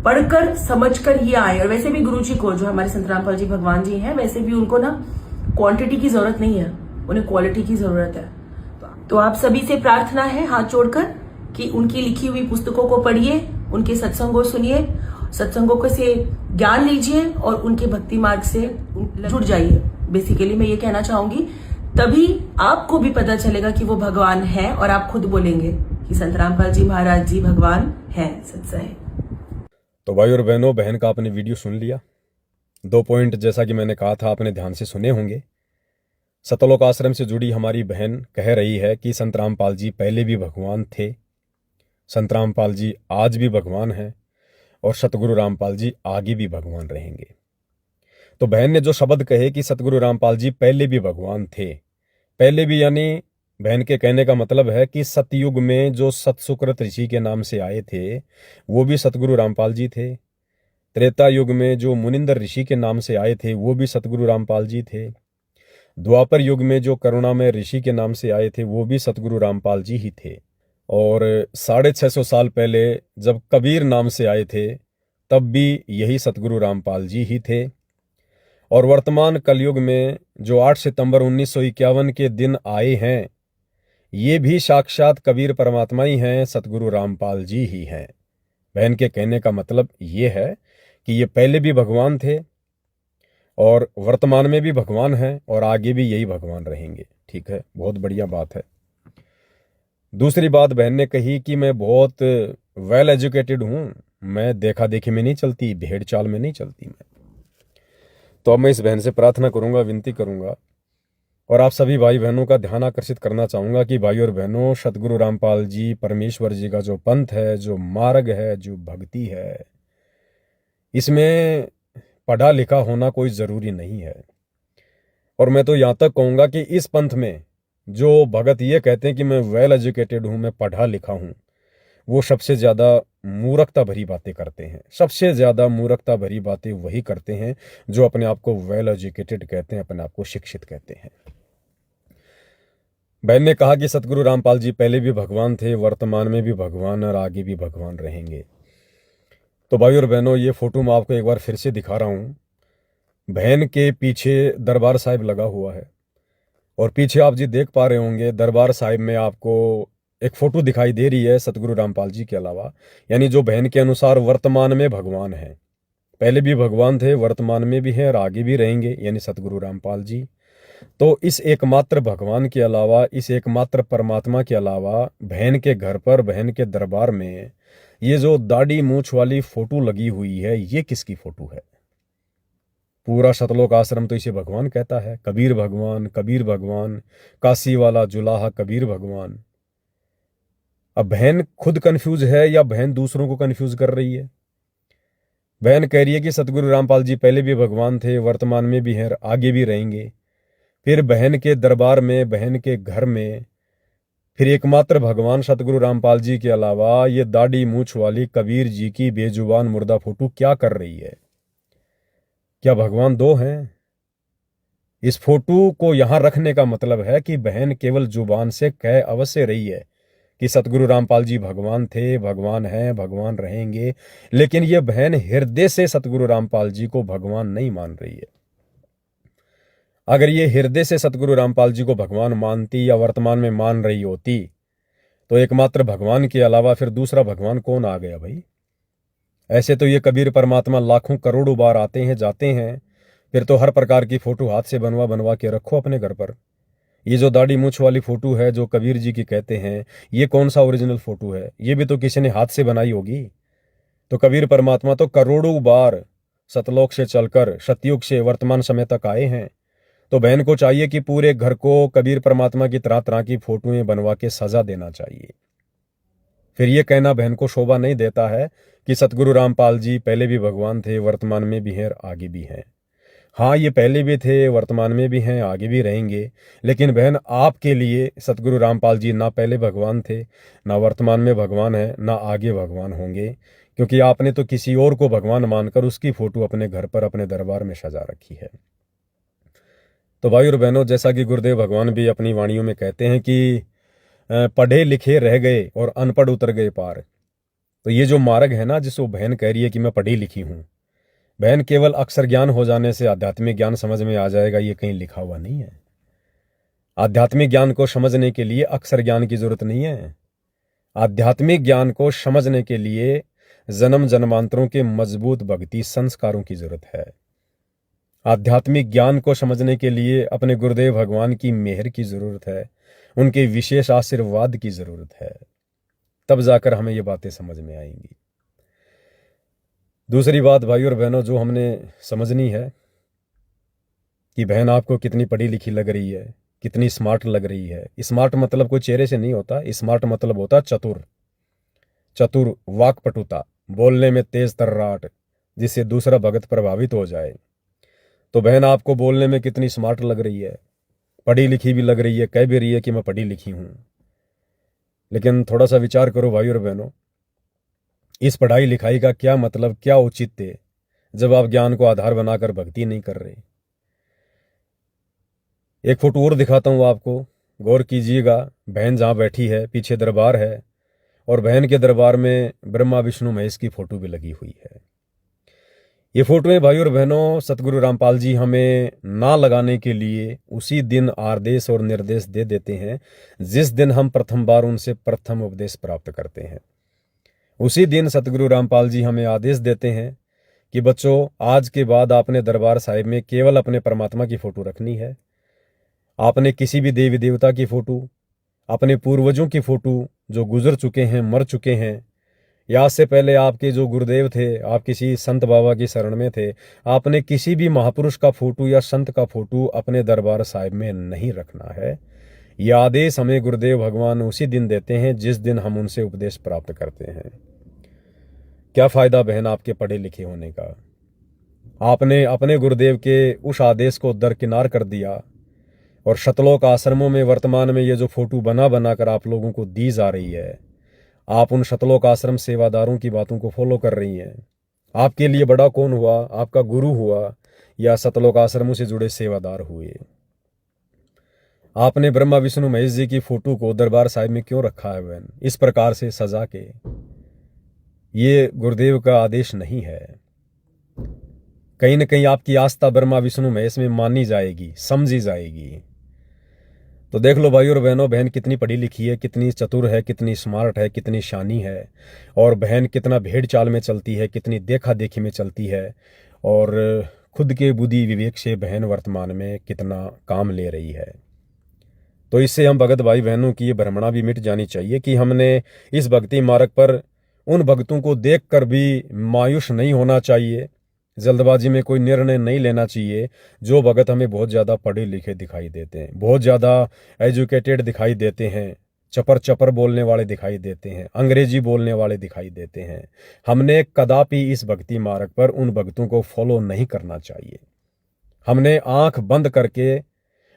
पढ़कर समझकर ये आए। और वैसे भी गुरुजी को, जो हमारे संत रामपाल जी भगवान जी हैं, वैसे भी उनको ना क्वांटिटी की जरूरत नहीं है, उन्हें क्वालिटी की जरूरत है। तो आप सभी से प्रार्थना है हाथ जोड़कर कि उनकी लिखी हुई पुस्तकों को पढ़िए, उनके सत्संगों सुनिए, सत्संगों से ज्ञान लीजिए और उनके भक्ति मार्ग से जुड़ जाइए। बेसिकली मैं ये कहना चाहूंगी, तभी आपको भी पता चलेगा कि वो भगवान है और आप खुद बोलेंगे कि संत रामपाल जी महाराज जी भगवान है। सत्संग। तो भाई और बहनों, बहन का आपने वीडियो सुन लिया। 2 पॉइंट जैसा कि मैंने कहा था आपने ध्यान से सुने होंगे। सतलोक आश्रम से जुड़ी हमारी बहन कह रही है कि संत रामपाल जी पहले भी भगवान थे, संत रामपाल जी आज भी भगवान हैं और सतगुरु रामपाल जी आगे भी भगवान रहेंगे। तो बहन ने जो शब्द कहे कि सतगुरु रामपाल जी पहले भी भगवान थे, पहले भी यानी बहन के कहने का मतलब है कि सतयुग में जो सतसुकृत ऋषि के नाम से आए थे वो भी सतगुरु रामपाल जी थे। त्रेता युग में जो मुनिंदर ऋषि के नाम से आए थे वो भी सतगुरु रामपाल जी थे। द्वापर युग में जो करुणामय ऋषि के नाम से आए थे वो भी सतगुरु रामपाल जी ही थे। और 650 साल पहले जब कबीर नाम से आए थे तब भी यही सतगुरु रामपाल जी ही थे। और वर्तमान कलयुग में जो 8 सितंबर 1951 के दिन आए हैं ये भी साक्षात कबीर परमात्मा ही हैं, सतगुरु रामपाल जी ही हैं। बहन के कहने का मतलब ये है कि ये पहले भी भगवान थे और वर्तमान में भी भगवान हैं और आगे भी यही भगवान रहेंगे। ठीक है, बहुत बढ़िया बात है। दूसरी बात बहन ने कही कि मैं बहुत वेल एजुकेटेड हूं, मैं देखा देखी में नहीं चलती, भेड़ चाल में नहीं चलती मैं। तो अब मैं इस बहन से प्रार्थना करूंगा, विनती करूंगा और आप सभी भाई बहनों का ध्यान आकर्षित करना चाहूंगा कि भाई और बहनों, सतगुरु रामपाल जी परमेश्वर जी का जो पंथ है, जो मार्ग है, जो भक्ति है, इसमें पढ़ा लिखा होना कोई जरूरी नहीं है। और मैं तो यहां तक कहूंगा कि इस पंथ में जो भगत ये कहते हैं कि मैं वेल एजुकेटेड हूं, मैं पढ़ा लिखा हूं, वो सबसे ज्यादा मूर्खता भरी बातें करते हैं। सबसे ज्यादा मूर्खता भरी बातें वही करते हैं जो अपने आप को वेल एजुकेटेड कहते हैं, अपने आप को शिक्षित कहते हैं। बहन ने कहा कि सतगुरु रामपाल जी पहले भी भगवान थे, वर्तमान में भी भगवान और आगे भी भगवान रहेंगे। तो भाई और बहनों, ये फोटो मैं आपको एक बार फिर से दिखा रहा हूं। बहन के पीछे दरबार साहिब लगा हुआ है और पीछे आप जी देख पा रहे होंगे दरबार साहिब में आपको एक फोटो दिखाई दे रही है सतगुरु रामपाल जी के अलावा, यानी जो बहन के अनुसार वर्तमान में भगवान है। पहले भी भगवान थे, वर्तमान में भी हैं और आगे भी रहेंगे, यानी सतगुरु रामपाल जी। तो इस एकमात्र भगवान के अलावा, इस एकमात्र परमात्मा के अलावा बहन के घर पर, बहन के दरबार में ये जो दाढ़ी मूछ वाली फोटो लगी हुई है, ये किसकी फोटो है? पूरा सतलोक आश्रम तो इसे भगवान कहता है, कबीर भगवान, कबीर भगवान, काशी वाला जुलाहा कबीर भगवान। अब बहन खुद कंफ्यूज है या बहन दूसरों को कंफ्यूज कर रही है? बहन कह रही है कि सतगुरु रामपाल जी पहले भी भगवान थे, वर्तमान में भी हैं, आगे भी रहेंगे। फिर बहन के दरबार में, बहन के घर में फिर एकमात्र भगवान सतगुरु रामपाल जी के अलावा ये दाढ़ी मूछ वाली कबीर जी की बेजुबान मुर्दा फोटो क्या कर रही है? क्या भगवान दो हैं? इस फोटो को यहां रखने का मतलब है कि बहन केवल जुबान से कह अवश्य रही है कि सतगुरु रामपाल जी भगवान थे, भगवान हैं, भगवान रहेंगे, लेकिन ये बहन हृदय से सतगुरु रामपाल जी को भगवान नहीं मान रही है। अगर ये हृदय से सतगुरु रामपाल जी को भगवान मानती या वर्तमान में मान रही होती तो एकमात्र भगवान के अलावा फिर दूसरा भगवान कौन आ गया भाई? ऐसे तो ये कबीर परमात्मा लाखों करोड़ों बार आते हैं, जाते हैं, फिर तो हर प्रकार की फोटो हाथ से बनवा बनवा के रखो अपने घर पर। ये जो दाढ़ी मूछ वाली फोटो है जो कबीर जी की कहते हैं, ये कौन सा ओरिजिनल फोटो है? ये भी तो किसी ने हाथ से बनाई होगी। तो कबीर परमात्मा तो करोड़ों बार सतलोक से चलकर सतयुग से वर्तमान समय तक आए हैं। तो बहन को चाहिए कि पूरे घर को कबीर परमात्मा की तरह तरह की फोटोएं बनवा के सजा देना चाहिए। फिर ये कहना बहन को शोभा नहीं देता है कि सतगुरु रामपाल जी पहले भी भगवान थे, वर्तमान में भी हैं और आगे भी हैं। हाँ, ये पहले भी थे, वर्तमान में भी हैं, आगे भी रहेंगे, लेकिन बहन आपके लिए सतगुरु रामपाल जी ना पहले भगवान थे, ना वर्तमान में भगवान है, ना आगे भगवान होंगे, क्योंकि आपने तो किसी और को भगवान मानकर उसकी फोटो अपने घर पर, अपने दरबार में सजा रखी है। तो भाई और बहनों, जैसा कि गुरुदेव भगवान भी अपनी वाणियों में कहते हैं कि पढ़े लिखे रह गए और अनपढ़ उतर गए पार। तो ये जो मार्ग है ना, जिसको बहन कह रही है कि मैं पढ़ी लिखी हूं, बहन केवल अक्षर ज्ञान हो जाने से आध्यात्मिक ज्ञान समझ में आ जाएगा, ये कहीं लिखा हुआ नहीं है। आध्यात्मिक ज्ञान को समझने के लिए अक्षर ज्ञान की जरूरत नहीं है। आध्यात्मिक ज्ञान को समझने के लिए जन्म जन्मांतरों के मजबूत भक्ति संस्कारों की जरूरत है। आध्यात्मिक ज्ञान को समझने के लिए अपने गुरुदेव भगवान की मेहर की जरूरत है, उनके विशेष आशीर्वाद की जरूरत है। तब जाकर हमें ये बातें समझ में आएंगी। दूसरी बात भाई और बहनों जो हमने समझनी है कि बहन आपको कितनी पढ़ी लिखी लग रही है, कितनी स्मार्ट लग रही है। स्मार्ट मतलब कोई चेहरे से नहीं होता, स्मार्ट मतलब होता चतुर। चतुर, वाक्पटुता, बोलने में तेज तर्राट, जिससे दूसरा भगत प्रभावित हो जाए। तो बहन आपको बोलने में कितनी स्मार्ट लग रही है, पढ़ी लिखी भी लग रही है, कह भी रही है कि मैं पढ़ी लिखी हूं। लेकिन थोड़ा सा विचार करो भाई और बहनों, इस पढ़ाई लिखाई का क्या मतलब, क्या औचित्य, जब आप ज्ञान को आधार बनाकर भक्ति नहीं कर रहे। एक फोटो और दिखाता हूं आपको, गौर कीजिएगा। बहन जहां बैठी है पीछे दरबार है, और बहन के दरबार में ब्रह्मा विष्णु महेश की फोटो भी लगी हुई है। ये फोटोएं भाई और बहनों सतगुरु रामपाल जी हमें ना लगाने के लिए उसी दिन आदेश और निर्देश दे देते हैं जिस दिन हम प्रथम बार उनसे प्रथम उपदेश प्राप्त करते हैं। उसी दिन सतगुरु रामपाल जी हमें आदेश देते हैं कि बच्चों, आज के बाद आपने दरबार साहिब में केवल अपने परमात्मा की फोटो रखनी है। आपने किसी भी देवी देवता की फोटो, अपने पूर्वजों की फोटो जो गुजर चुके हैं, मर चुके हैं, या आज से पहले आपके जो गुरुदेव थे, आप किसी संत बाबा की शरण में थे, आपने किसी भी महापुरुष का फोटो या संत का फोटो अपने दरबार साहिब में नहीं रखना है। यह आदेश हमें गुरुदेव भगवान उसी दिन देते हैं जिस दिन हम उनसे उपदेश प्राप्त करते हैं। क्या फायदा बहन आपके पढ़े लिखे होने का? आपने अपने गुरुदेव के उस आदेश को दरकिनार कर दिया, और शतलोक आश्रमों में वर्तमान में ये जो फोटो बना बनाकर आप लोगों को दी जा रही है, आप उन शतलोक आश्रम सेवादारों की बातों को फॉलो कर रही हैं। आपके लिए बड़ा कौन हुआ? आपका गुरु हुआ या शतलोक आश्रमों से जुड़े सेवादार हुए? आपने ब्रह्मा विष्णु महेश जी की फोटो को दरबार साहिब में क्यों रखा है बहन, इस प्रकार से सजा के? ये गुरुदेव का आदेश नहीं है। कहीं ना कहीं आपकी आस्था ब्रह्मा विष्णु महेश में मानी जाएगी, समझी जाएगी। तो देख लो भाई और बहनों, बहन कितनी पढ़ी लिखी है, कितनी चतुर है, कितनी स्मार्ट है, कितनी शानी है, और बहन कितना भेड़ चाल में चलती है, कितनी देखा देखी में चलती है, और खुद के बुद्धि विवेक से बहन वर्तमान में कितना काम ले रही है। तो इससे हम भगत भाई बहनों की ये भ्रमणा भी मिट जानी चाहिए कि हमने इस भक्ति मार्ग पर उन भक्तों को देख कर भी मायूस नहीं होना चाहिए, जल्दबाजी में कोई निर्णय नहीं लेना चाहिए। जो भगत हमें बहुत ज़्यादा पढ़े लिखे दिखाई देते हैं, बहुत ज़्यादा एजुकेटेड दिखाई देते हैं, चपर चपर बोलने वाले दिखाई देते हैं, अंग्रेजी बोलने वाले दिखाई देते हैं, हमने कदापि इस भक्ति मार्ग पर उन भक्तों को फॉलो नहीं करना चाहिए। हमने आंख बंद करके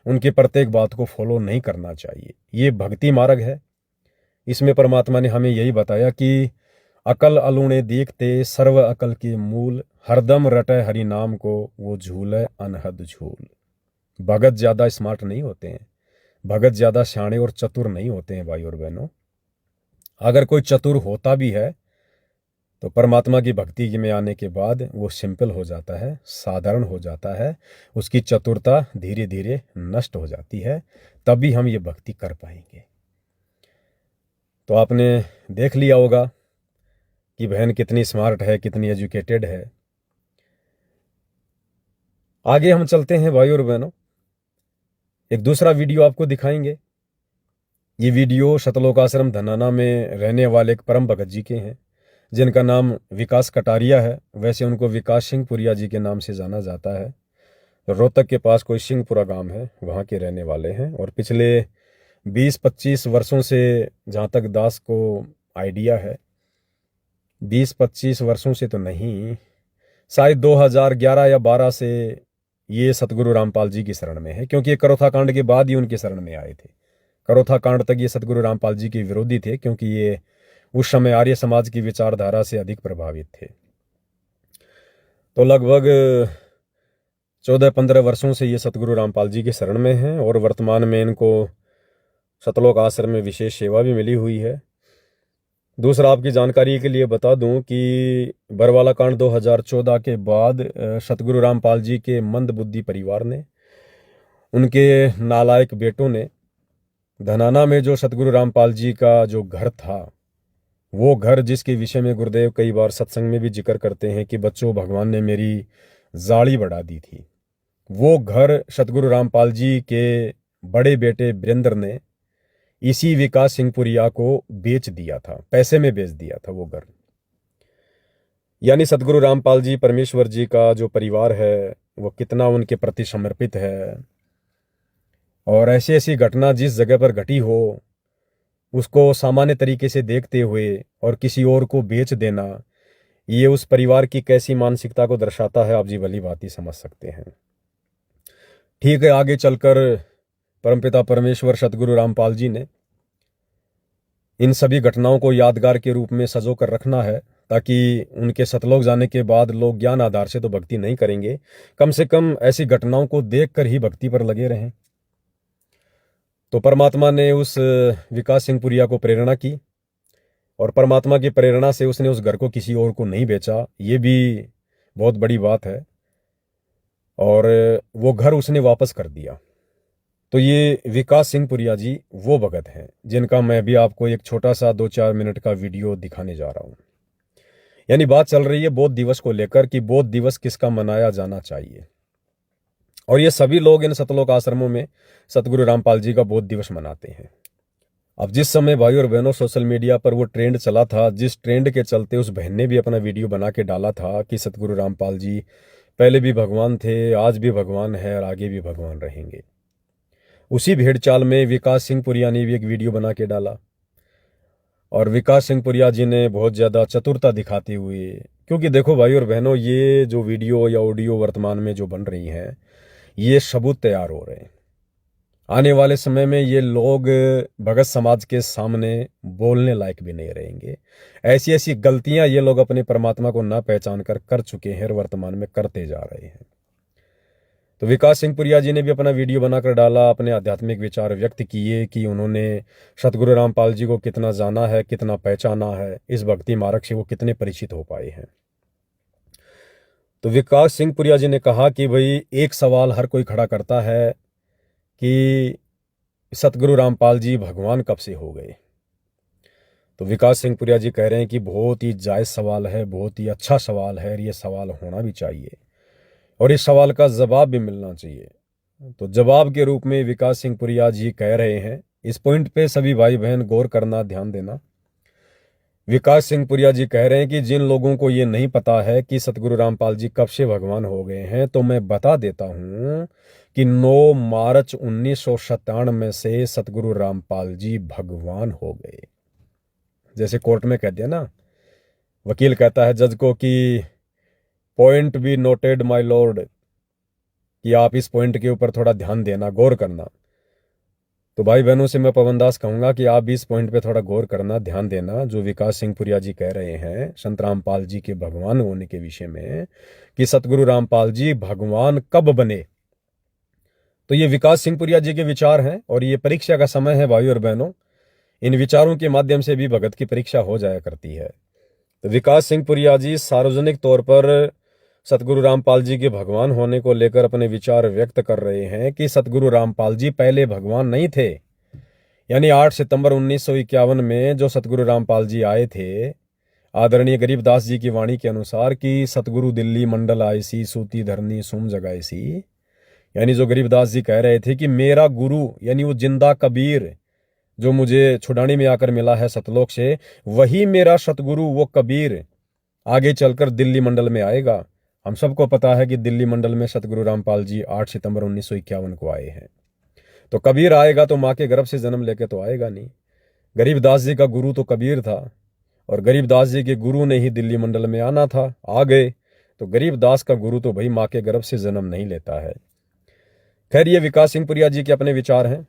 उनकी प्रत्येक बात को फॉलो नहीं करना चाहिए। ये भक्ति मार्ग है। इसमें परमात्मा ने हमें यही बताया कि अकल अलूणे देखते सर्व अकल के मूल, हरदम रटे हरि नाम को वो झूले अनहद झूल। भगत ज्यादा स्मार्ट नहीं होते हैं, भगत ज्यादा शाणे और चतुर नहीं होते हैं भाई और बहनों। अगर कोई चतुर होता भी है तो परमात्मा की भक्ति में आने के बाद वो सिंपल हो जाता है, साधारण हो जाता है, उसकी चतुरता धीरे धीरे नष्ट हो जाती है, तभी हम ये भक्ति कर पाएंगे। तो आपने देख लिया होगा कि बहन कितनी स्मार्ट है, कितनी एजुकेटेड है। आगे हम चलते हैं भाई और बहनों, एक दूसरा वीडियो आपको दिखाएंगे। ये वीडियो शतलोक आश्रम धनाना में रहने वाले एक परम भगत जी के हैं जिनका नाम विकास कटारिया है। वैसे उनको विकास सिंहपुरिया जी के नाम से जाना जाता है। रोहतक के पास कोई सिंहपुरा गांव है, वहाँ के रहने वाले हैं। और पिछले 20-25 वर्षों से, जहाँ तक दास को आइडिया है, 20-25 वर्षों से तो नहीं, शायद 2011 या 12 से ये सतगुरु रामपाल जी की शरण में है, क्योंकि ये करोथा कांड के बाद ही उनकी शरण में आए थे। करोथा कांड तक ये सतगुरु रामपाल जी के विरोधी थे, क्योंकि ये उस समय आर्य समाज की विचारधारा से अधिक प्रभावित थे। तो लगभग 14-15 वर्षों से ये सतगुरु रामपाल जी के शरण में हैं, और वर्तमान में इनको शतलोक आश्रम में विशेष सेवा भी मिली हुई है। दूसरा, आपकी जानकारी के लिए बता दूं कि बरवाला कांड 2014 के बाद सतगुरु रामपाल जी के मंद बुद्धि परिवार ने, उनके नालायक बेटों ने, धनाना में जो सतगुरु रामपाल जी का जो घर था, वो घर जिसके विषय में गुरुदेव कई बार सत्संग में भी जिक्र करते हैं कि बच्चों, भगवान ने मेरी जाड़ी बढ़ा दी थी, वो घर सतगुरु रामपाल जी के बड़े बेटे वीरेंद्र ने इसी विकास सिंहपुरिया को बेच दिया था, पैसे में बेच दिया था वो घर। यानी सतगुरु रामपाल जी परमेश्वर जी का जो परिवार है वो कितना उनके प्रति समर्पित है। और ऐसी ऐसी घटना जिस जगह पर घटी हो उसको सामान्य तरीके से देखते हुए और किसी और को बेच देना, ये उस परिवार की कैसी मानसिकता को दर्शाता है, आप जी भली भांति समझ सकते हैं। ठीक है, आगे चलकर परमपिता परमेश्वर सतगुरु रामपाल जी ने इन सभी घटनाओं को यादगार के रूप में सजो कर रखना है, ताकि उनके सतलोक जाने के बाद लोग ज्ञान आधार से तो भक्ति नहीं करेंगे, कम से कम ऐसी घटनाओं को देखकर ही भक्ति पर लगे रहें। तो परमात्मा ने उस विकास सिंह पुरिया को प्रेरणा की और परमात्मा की प्रेरणा से उसने उस घर को किसी और को नहीं बेचा, ये भी बहुत बड़ी बात है। और वो घर उसने वापस कर दिया। तो ये विकास सिंह पुरिया जी वो भगत हैं जिनका मैं भी आपको एक छोटा सा 2-4 मिनट का वीडियो दिखाने जा रहा हूं। यानी बात चल रही है बौद्ध दिवस को लेकर कि बौद्ध दिवस किसका मनाया जाना चाहिए, और ये सभी लोग इन सतलोक आश्रमों में सतगुरु रामपाल जी का बौद्ध दिवस मनाते हैं। अब जिस समय भाई और बहनों सोशल मीडिया पर वो ट्रेंड चला था, जिस ट्रेंड के चलते उस बहन ने भी अपना वीडियो बना के डाला था कि सतगुरु रामपाल जी पहले भी भगवान थे, आज भी भगवान है और आगे भी भगवान रहेंगे, उसी भेड़ चाल में विकास सिंह पुरिया ने भी एक वीडियो बना के डाला। और विकास सिंह पुरिया जी ने बहुत ज़्यादा चतुरता दिखाते हुए, क्योंकि देखो भाई और बहनों, ये जो वीडियो या ऑडियो वर्तमान में जो बन रही हैं, ये सबूत तैयार हो रहे हैं। आने वाले समय में ये लोग भगत समाज के सामने बोलने लायक भी नहीं रहेंगे। ऐसी ऐसी गलतियां ये लोग अपने परमात्मा को ना पहचान कर चुके हैं और वर्तमान में करते जा रहे हैं। तो विकास सिंह पुरिया जी ने भी अपना वीडियो बनाकर डाला, अपने आध्यात्मिक विचार व्यक्त किए कि उन्होंने सतगुरु रामपाल जी को कितना जाना है, कितना पहचाना है, इस भक्ति मार्ग से वो कितने परिचित हो पाए हैं। तो विकास सिंह पुरिया जी ने कहा कि भाई एक सवाल हर कोई खड़ा करता है कि सतगुरु रामपाल जी भगवान कब से हो गए। तो विकास सिंह पुरिया जी कह रहे हैं कि बहुत ही जायज़ सवाल है, बहुत ही अच्छा सवाल है, और ये सवाल होना भी चाहिए और इस सवाल का जवाब भी मिलना चाहिए। तो जवाब के रूप में विकास सिंह पुरिया जी कह रहे हैं, इस पॉइंट पे सभी भाई बहन गौर करना, ध्यान देना। विकास सिंह पुरिया जी कह रहे हैं कि जिन लोगों को ये नहीं पता है कि सतगुरु रामपाल जी कब से भगवान हो गए हैं, तो मैं बता देता हूं कि 9 मार्च 1997 से सतगुरु रामपाल जी भगवान हो गए। जैसे कोर्ट में कह दिया ना, वकील कहता है जज को कि point be noted my Lord, कि आप इस पॉइंट के ऊपर थोड़ा ध्यान देना, गौर करना। तो भाई बहनों से मैं पवन दास कहूंगा कि आप भी इस पॉइंट पे थोड़ा गौर करना, ध्यान देना, जो विकास सिंह पुरिया जी कह रहे हैं संत रामपाल जी के भगवान होने के विषय में, कि सतगुरु रामपाल जी भगवान कब बने। तो ये विकास सिंह पुरिया जी के विचार हैं और ये परीक्षा का समय है भाई और बहनों। इन विचारों के माध्यम से भी भगत की परीक्षा हो जाया करती है। तो विकास सिंह पुरिया जी सार्वजनिक तौर पर सतगुरु रामपाल जी के भगवान होने को लेकर अपने विचार व्यक्त कर रहे हैं कि सतगुरु रामपाल जी पहले भगवान नहीं थे। यानी 8 सितंबर 1951 में जो सतगुरु रामपाल जी आए थे, आदरणीय गरीबदास जी की वाणी के अनुसार कि सतगुरु दिल्ली मंडल आयसी, सूती धरनी सुम जगायसी, यानी जो गरीबदास जी कह रहे थे कि मेरा गुरु यानी वो जिंदा कबीर जो मुझे छुड़ाने में आकर मिला है सतलोक से, वही मेरा सतगुरु वो कबीर आगे चलकर दिल्ली मंडल में आएगा। हम सबको पता है कि दिल्ली मंडल में सतगुरु रामपाल जी 8 सितंबर 1951 को आए हैं। तो कबीर आएगा तो माँ के गर्भ से जन्म लेके तो आएगा नहीं। गरीबदास जी का गुरु तो कबीर था और गरीबदास जी के गुरु ने ही दिल्ली मंडल में आना था, आ गए। तो गरीबदास का गुरु तो भाई माँ के गर्भ से जन्म नहीं लेता है। खैर, ये विकास सिंह पुरिया जी के अपने विचार हैं।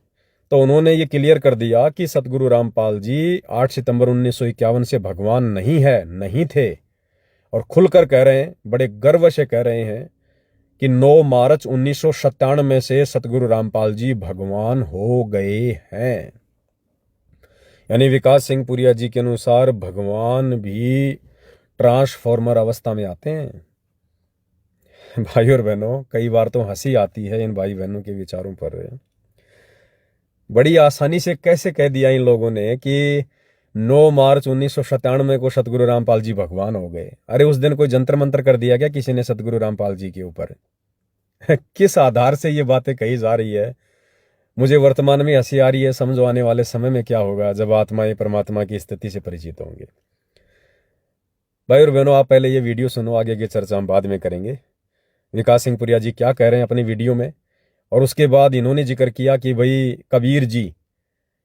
तो उन्होंने ये क्लियर कर दिया कि सतगुरु रामपाल जी 8 सितंबर 1951 से भगवान नहीं है, नहीं थे, और खुलकर कह रहे हैं, बड़े गर्व से कह रहे हैं कि 9 मार्च 1997 से सतगुरु रामपाल जी भगवान हो गए हैं। यानी विकास सिंह पुरिया जी के अनुसार भगवान भी ट्रांसफॉर्मर अवस्था में आते हैं। भाई और बहनों, कई बार तो हंसी आती है इन भाई बहनों के विचारों पर। बड़ी आसानी से कैसे कह दिया इन लोगों ने कि 9 मार्च 1997 को सतगुरु रामपाल जी भगवान हो गए। अरे उस दिन कोई जंतर मंत्र कर दिया क्या किसी ने सतगुरु रामपाल जी के ऊपर? किस आधार से ये बातें कही जा रही है? मुझे वर्तमान में हंसी आ रही है, समझो आने वाले समय में क्या होगा जब आत्माएं परमात्मा की स्थिति से परिचित होंगे। भाई और बहनों, आप पहले ये वीडियो सुनो, आगे की चर्चा हम बाद में करेंगे। विकास सिंह पुरिया जी क्या कह रहे हैं अपनी वीडियो में, और उसके बाद इन्होंने जिक्र किया कि भाई कबीर जी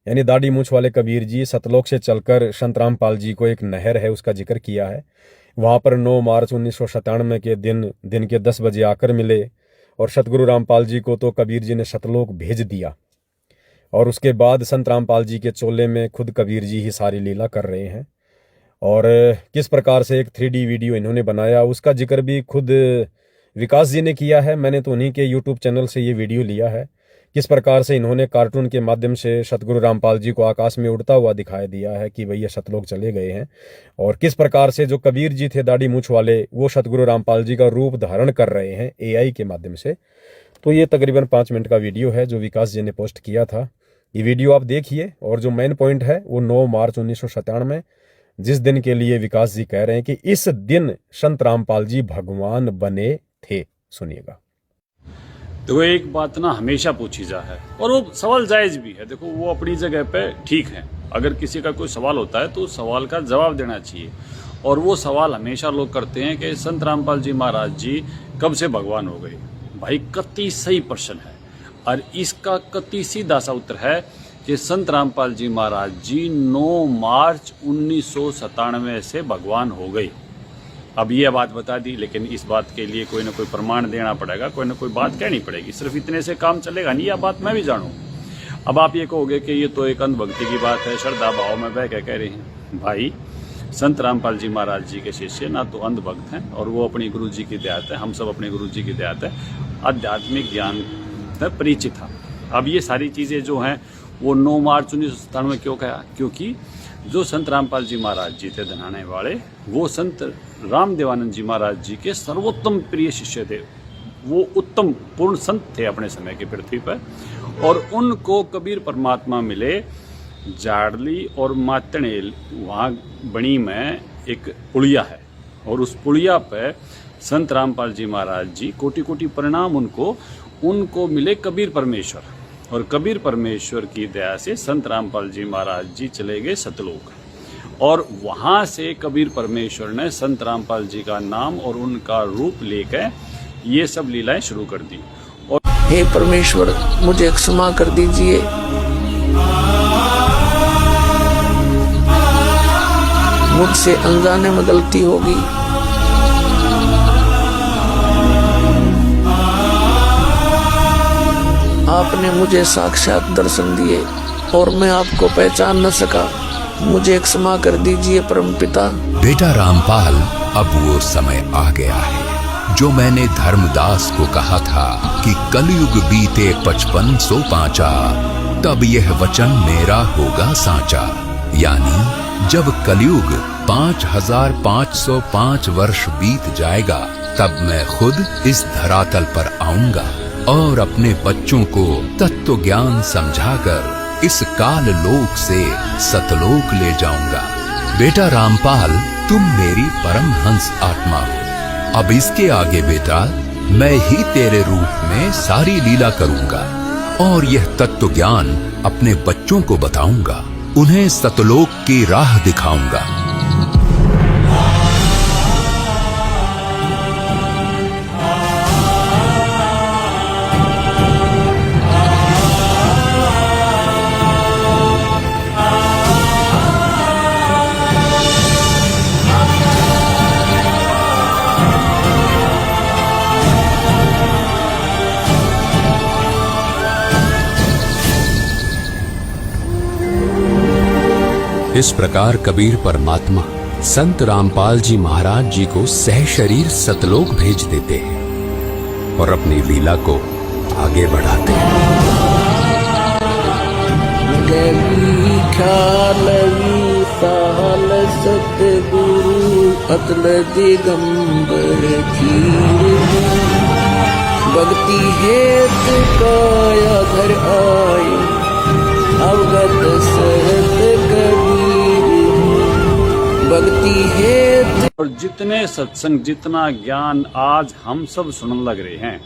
यानी दाढ़ी मूंछ वाले कबीर जी सतलोक से चलकर संत रामपाल जी को एक नहर है उसका जिक्र किया है। वहाँ पर 9 मार्च 1997 के दिन के 10 बजे आकर मिले, और सतगुरु रामपाल जी को तो कबीर जी ने सतलोक भेज दिया। और उसके बाद संत रामपाल जी के चोले में खुद कबीर जी ही सारी लीला कर रहे हैं। और किस प्रकार से एक 3D वीडियो इन्होंने बनाया उसका जिक्र भी खुद विकास जी ने किया है। मैंने तो उन्हीं के यूट्यूब चैनल से ये वीडियो लिया है। किस प्रकार से इन्होंने कार्टून के माध्यम से सतगुरु रामपाल जी को आकाश में उड़ता हुआ दिखाई दिया है कि भैया सतलोक चले गए हैं, और किस प्रकार से जो कबीर जी थे दाढ़ी मूंछ वाले वो सतगुरु रामपाल जी का रूप धारण कर रहे हैं AI के माध्यम से। तो ये तकरीबन 5 मिनट का वीडियो है जो विकास जी ने पोस्ट किया था। ये वीडियो आप देखिए, और जो मेन पॉइंट है वो 9 मार्च 1997 जिस दिन के लिए विकास जी कह रहे हैं कि इस दिन संत रामपाल जी भगवान बने थे। सुनिएगा। देखो, एक बात ना हमेशा पूछी जा है, और वो सवाल जायज भी है। देखो, वो अपनी जगह पे ठीक है। अगर किसी का कोई सवाल होता है तो सवाल का जवाब देना चाहिए। और वो सवाल हमेशा लोग करते हैं कि संत रामपाल जी महाराज जी कब से भगवान हो गए। भाई, कतई सही प्रश्न है, और इसका कतई सीधा सा उत्तर है कि संत रामपाल जी महाराज जी 9 मार्च 1997 से भगवान हो गए। अब ये बात बता दी, लेकिन इस बात के लिए कोई ना कोई प्रमाण देना पड़ेगा, कोई ना कोई बात कहनी पड़ेगी। सिर्फ इतने से काम चलेगा नहीं, यह बात मैं भी जानूं। अब आप ये कहोगे कि ये तो एक अंधभक्ति की बात है, श्रद्धा भाव में बह के कह रहे हैं। भाई, संत रामपाल जी महाराज जी के शिष्य ना तो अंधभक्त हैं, और वो अपनी गुरु जी की देहात है, हम सब अपने गुरु जी की देहात है, आध्यात्मिक ज्ञान से परिचित था। अब ये सारी चीज़ें जो हैं वो 9 मार्च 1997 क्यों कहा? क्योंकि जो संत रामपाल जी महाराज जी थे धनाने वाले, वो संत रामदेवानंद जी महाराज जी के सर्वोत्तम प्रिय शिष्य थे। वो उत्तम पूर्ण संत थे अपने समय की पृथ्वी पर, और उनको कबीर परमात्मा मिले जाड़ली और मातणेल, वहाँ बणी में एक पुड़िया है, और उस पुड़िया पे संत रामपाल जी महाराज जी कोटि कोटि प्रणाम उनको मिले कबीर परमेश्वर, और कबीर परमेश्वर की दया से संत रामपाल जी महाराज जी चले गए सतलोक, और वहाँ से कबीर परमेश्वर ने संत रामपाल जी का नाम और उनका रूप लेकर ये सब लीलाएं शुरू कर दी। और हे परमेश्वर, मुझे क्षमा कर दीजिए। मुझसे अनजाने में गलती होगी। आपने मुझे साक्षात दर्शन दिए और मैं आपको पहचान न सका। मुझे क्षमा कर दीजिए परमपिता। बेटा रामपाल, अब वो समय आ गया है जो मैंने धर्मदास को कहा था कि कलयुग बीते 55 पांचा, तब यह वचन मेरा होगा साचा। यानी जब कलयुग 5505 वर्ष बीत जाएगा, तब मैं खुद इस धरातल पर आऊंगा और अपने बच्चों को तत्व ज्ञान समझाकर इस काल लोक से सतलोक ले जाऊंगा। बेटा रामपाल, तुम मेरी परमहंस आत्मा हो। अब इसके आगे बेटा मैं ही तेरे रूप में सारी लीला करूंगा, और यह तत्व ज्ञान अपने बच्चों को बताऊंगा, उन्हें सतलोक की राह दिखाऊंगा। इस प्रकार कबीर परमात्मा संत रामपाल जी महाराज जी को सह शरीर सतलोक भेज देते हैं और अपनी लीला को आगे बढ़ाते हैं। सतगुरु अतल दिगंबर भक्ति हेत काया धर आए, अवगत सहत कबीर भक्ति हेत। और जितने सत्संग, जितना ज्ञान आज हम सब सुनने लग रहे हैं,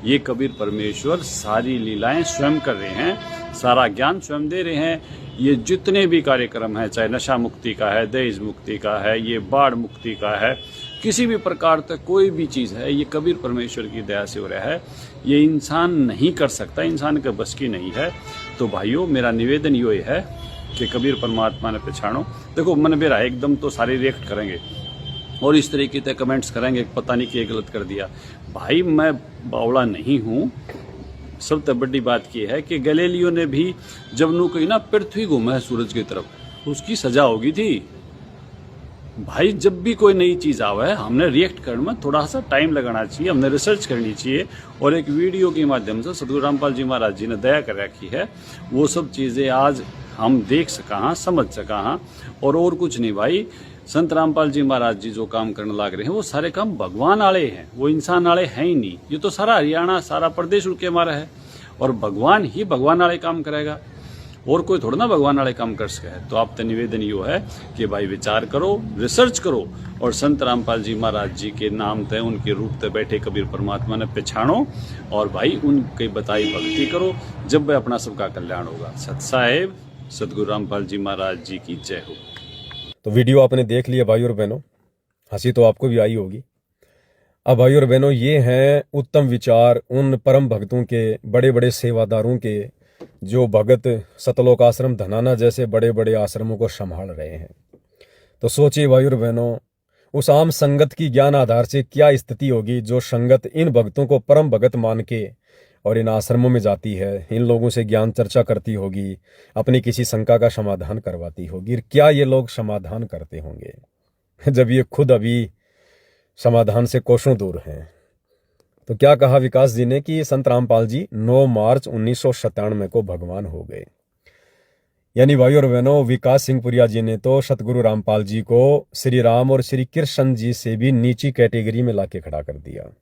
ये कबीर परमेश्वर सारी लीलाएं स्वयं कर रहे हैं, सारा ज्ञान स्वयं दे रहे हैं। ये जितने भी कार्यक्रम हैं, चाहे नशा मुक्ति का है, दहेज मुक्ति का है, ये बाढ़ मुक्ति का है, किसी भी प्रकार तक कोई भी चीज़ है, ये कबीर परमेश्वर की दया से हो रहा है। ये इंसान नहीं कर सकता, इंसान के बस की नहीं है। तो भाइयों, मेरा निवेदन ये है कि कबीर परमात्मा ने पहचानो। देखो, मन मेरा एकदम तो सारे रिएक्ट करेंगे और इस तरीके से कमेंट्स करेंगे, पता नहीं क्या गलत कर दिया। भाई, मैं बावड़ा नहीं हूँ। सबसे बड़ी बात यह है कि गैलीलियो ने भी जब नू कही ना पृथ्वी घूमा है सूरज की तरफ, उसकी सजा होगी थी। भाई, जब भी कोई नई चीज़ आवा है, हमने रिएक्ट करने में थोड़ा सा टाइम लगाना चाहिए, हमने रिसर्च करनी चाहिए। और एक वीडियो के माध्यम से सतगुरु रामपाल जी महाराज जी ने दया कर रखी है, वो सब चीज़ें आज हम देख सका हाँ, समझ सका हाँ। और कुछ नहीं भाई, संत रामपाल जी महाराज जी जो काम करने लग रहे हैं, वो सारे काम भगवान आले हैं, वो इंसान आले हैं ही नहीं। ये तो सारा हरियाणा, सारा प्रदेश उनके हमारा है, और भगवान ही भगवान आले काम करेगा, और कोई थोड़ा ना भगवान वाले काम कर सके। तो आप तो निवेदन यो है कि भाई विचार करो, रिसर्च करो, और संत रामपाल जी महाराज जी के नाम ते, उनके रूप ते बैठे कबीर परमात्मा ने पहचानो, और भाई उनकी बताई भक्ति करो, जब वह अपना सबका कल्याण होगा। सत साहेब सतगुरु रामपाल जी महाराज जी की जय हो। तो वीडियो आपने देख लिया भाई और बहनों, हंसी तो आपको भी आई होगी। अब भाई और बहनों, ये हैं उत्तम विचार उन परम भक्तों के, बड़े बड़े सेवादारों के, जो भगत सतलोक आश्रम धनाना जैसे बड़े बड़े आश्रमों को संभाल रहे हैं। तो सोचिए भाई और बहनों, उस आम संगत की ज्ञान आधार से क्या स्थिति होगी जो संगत इन भक्तों को परम भगत मान के और इन आश्रमों में जाती है, इन लोगों से ज्ञान चर्चा करती होगी, अपनी किसी शंका का समाधान करवाती होगी। क्या ये लोग समाधान करते होंगे जब ये खुद अभी समाधान से कोसों दूर हैं? तो क्या कहा विकास जी ने कि संत रामपाल जी 9 मार्च 1997 को भगवान हो गए। यानी भाई और बहनों, विकास सिंह पुरिया जी ने तो सतगुरु रामपाल जी को श्री राम और श्री कृष्ण जी से भी नीची कैटेगरी में लाके खड़ा कर दिया।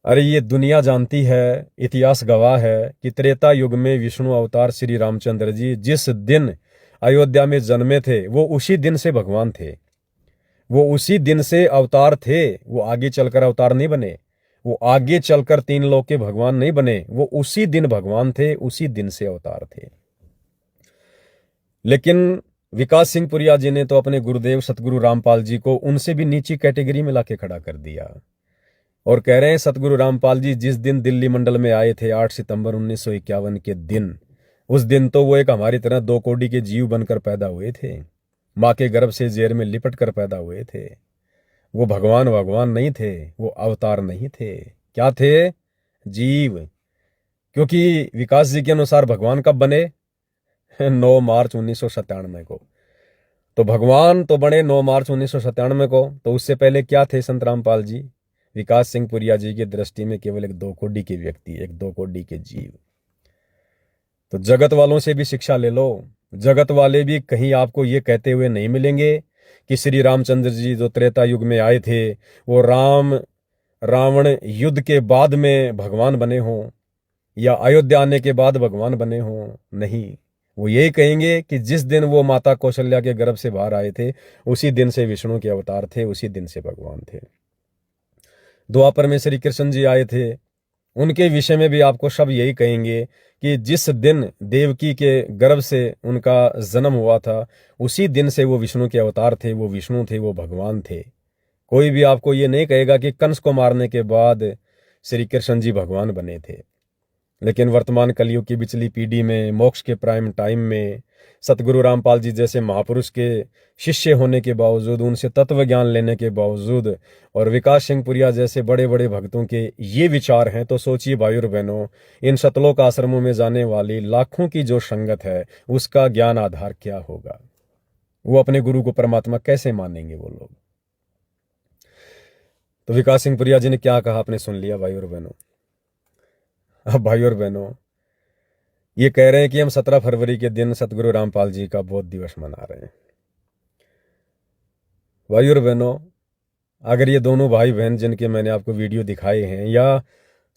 अरे ये दुनिया जानती है, इतिहास गवाह है कि त्रेता युग में विष्णु अवतार श्री रामचंद्र जी जिस दिन अयोध्या में जन्मे थे, वो उसी दिन से भगवान थे, वो उसी दिन से अवतार थे। वो आगे चलकर अवतार नहीं बने, वो आगे चलकर 3 लोक के भगवान नहीं बने, वो उसी दिन भगवान थे, उसी दिन से अवतार थे। लेकिन विकास सिंह पुरिया जी ने तो अपने गुरुदेव सतगुरु रामपाल जी को उनसे भी नीची कैटेगरी में लाके खड़ा कर दिया और कह रहे हैं सतगुरु रामपाल जी जिस दिन दिल्ली मंडल में आए थे 8 सितंबर 1951 के दिन, उस दिन तो वो एक हमारी तरह 2 कोड़ी के जीव बनकर पैदा हुए थे, माँ के गर्भ से जेर में लिपट कर पैदा हुए थे। वो भगवान नहीं थे, वो अवतार नहीं थे। क्या थे? जीव। क्योंकि विकास जी के अनुसार भगवान कब बने? 9 मार्च 1997 को। तो भगवान तो बने 9 मार्च 1997 को, तो उससे पहले क्या थे संत रामपाल जी? विकास सिंह पुरिया जी की दृष्टि में केवल एक 2 कोड़ी के व्यक्ति, एक 2 कोड़ी के जीव। तो जगत वालों से भी शिक्षा ले लो। जगत वाले भी कहीं आपको ये कहते हुए नहीं मिलेंगे कि श्री रामचंद्र जी जो त्रेता युग में आए थे, वो राम रावण युद्ध के बाद में भगवान बने हों या अयोध्या आने के बाद भगवान बने हों। नहीं, वो यही कहेंगे कि जिस दिन वो माता कौशल्या के गर्भ से बाहर आए थे, उसी दिन से विष्णु के अवतार थे, उसी दिन से भगवान थे। द्वापर में श्री कृष्ण जी आए थे, उनके विषय में भी आपको सब यही कहेंगे कि जिस दिन देवकी के गर्भ से उनका जन्म हुआ था, उसी दिन से वो विष्णु के अवतार थे, वो विष्णु थे, वो भगवान थे। कोई भी आपको ये नहीं कहेगा कि कंस को मारने के बाद श्री कृष्ण जी भगवान बने थे। लेकिन वर्तमान कलयुग की पिछली पीढ़ी में, मोक्ष के प्राइम टाइम में, सतगुरु रामपाल जी जैसे महापुरुष के शिष्य होने के बावजूद, उनसे तत्व ज्ञान लेने के बावजूद, और विकास सिंह पुरिया जैसे बड़े बड़े भक्तों के ये विचार हैं, तो सोचिए भाई और बहनों, इन सतलोक आश्रमों में जाने वाली लाखों की जो संगत है, उसका ज्ञान आधार क्या होगा? वो अपने गुरु को परमात्मा कैसे मानेंगे वो लोग? तो विकास सिंह पुरिया जी ने क्या कहा आपने सुन लिया भाई और बहनों। अब भाई और बहनों, ये कह रहे हैं कि हम 17 फरवरी के दिन सतगुरु रामपाल जी का बोध दिवस मना रहे हैं। भाई और बहनों, अगर ये दोनों भाई बहन जिनके मैंने आपको वीडियो दिखाए हैं, या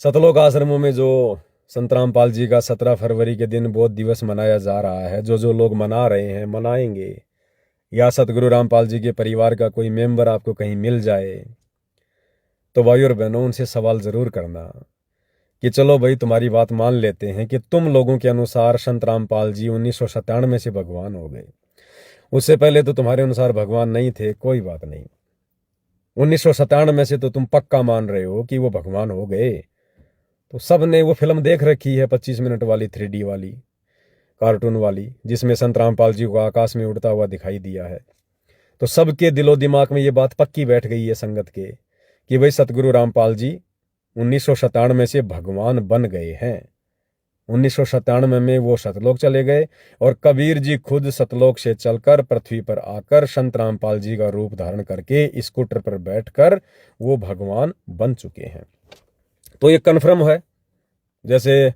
सतलोक आश्रमों में जो संत रामपाल जी का 17 फरवरी के दिन बोध दिवस मनाया जा रहा है, जो लोग मना रहे हैं, मनाएंगे, या सतगुरु रामपाल जी के परिवार का कोई मेंबर आपको कहीं मिल जाए, तो भाई और बहनों, उनसे सवाल ज़रूर करना कि चलो भाई, तुम्हारी बात मान लेते हैं कि तुम लोगों के अनुसार संत रामपाल जी 1997 से भगवान हो गए। उससे पहले तो तुम्हारे अनुसार भगवान नहीं थे, कोई बात नहीं। 1997 से तो तुम पक्का मान रहे हो कि वो भगवान हो गए। तो सब ने वो फिल्म देख रखी है, 25 मिनट वाली 3D वाली, कार्टून वाली, जिसमें संत रामपाल जी को आकाश में उड़ता हुआ दिखाई दिया है। तो सबके दिलो दिमाग में ये बात पक्की बैठ गई है संगत के कि भाई सतगुरु रामपाल जी 1997 से भगवान बन गए हैं। 1997 में वो सतलोक चले गए और कबीर जी खुद सतलोक से चलकर पृथ्वी पर आकर संत रामपाल जी का रूप धारण करके स्कूटर पर बैठकर वो भगवान बन चुके हैं। तो ये कन्फर्म है। जैसे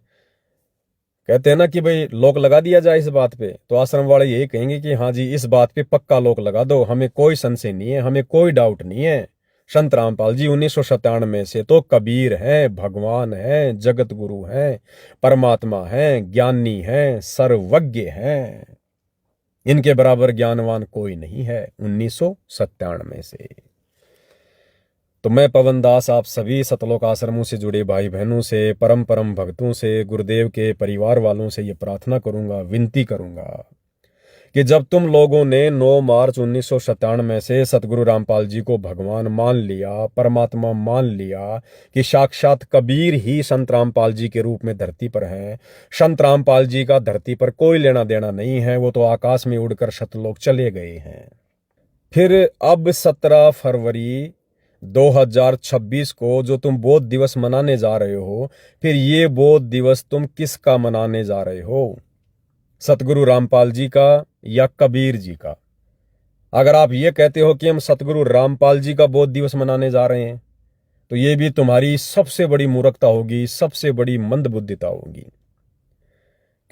कहते हैं ना कि भाई लोक लगा दिया जाए इस बात पे, तो आश्रम वाले यही कहेंगे कि हाँ जी, इस बात पे पक्का लोक लगा दो, हमें कोई संशय नहीं है, हमें कोई डाउट नहीं है। संत रामपाल जी 1997 से तो कबीर हैं, भगवान हैं, जगत गुरु हैं, परमात्मा हैं, ज्ञानी हैं, सर्वज्ञ हैं। इनके बराबर ज्ञानवान कोई नहीं है 1997 से। तो मैं पवन दास आप सभी सतलोक आश्रमों से जुड़े भाई बहनों से, परम परम भक्तों से, गुरुदेव के परिवार वालों से ये प्रार्थना करूंगा, विनती करूंगा कि जब तुम लोगों ने 9 मार्च 1997 से सतगुरु रामपाल जी को भगवान मान लिया, परमात्मा मान लिया कि साक्षात कबीर ही संत रामपाल जी के रूप में धरती पर हैं, संत रामपाल जी का धरती पर कोई लेना देना नहीं है, वो तो आकाश में उड़कर सतलोक चले गए हैं। फिर अब 17 फरवरी 2026 को जो तुम बोध दिवस मनाने जा रहे हो, फिर ये बोध दिवस तुम किसका मनाने जा रहे हो? सतगुरु रामपाल जी का या कबीर जी का? अगर आप ये कहते हो कि हम सतगुरु रामपाल जी का बोध दिवस मनाने जा रहे हैं, तो ये भी तुम्हारी सबसे बड़ी मूर्खता होगी, सबसे बड़ी मंदबुद्धिता होगी।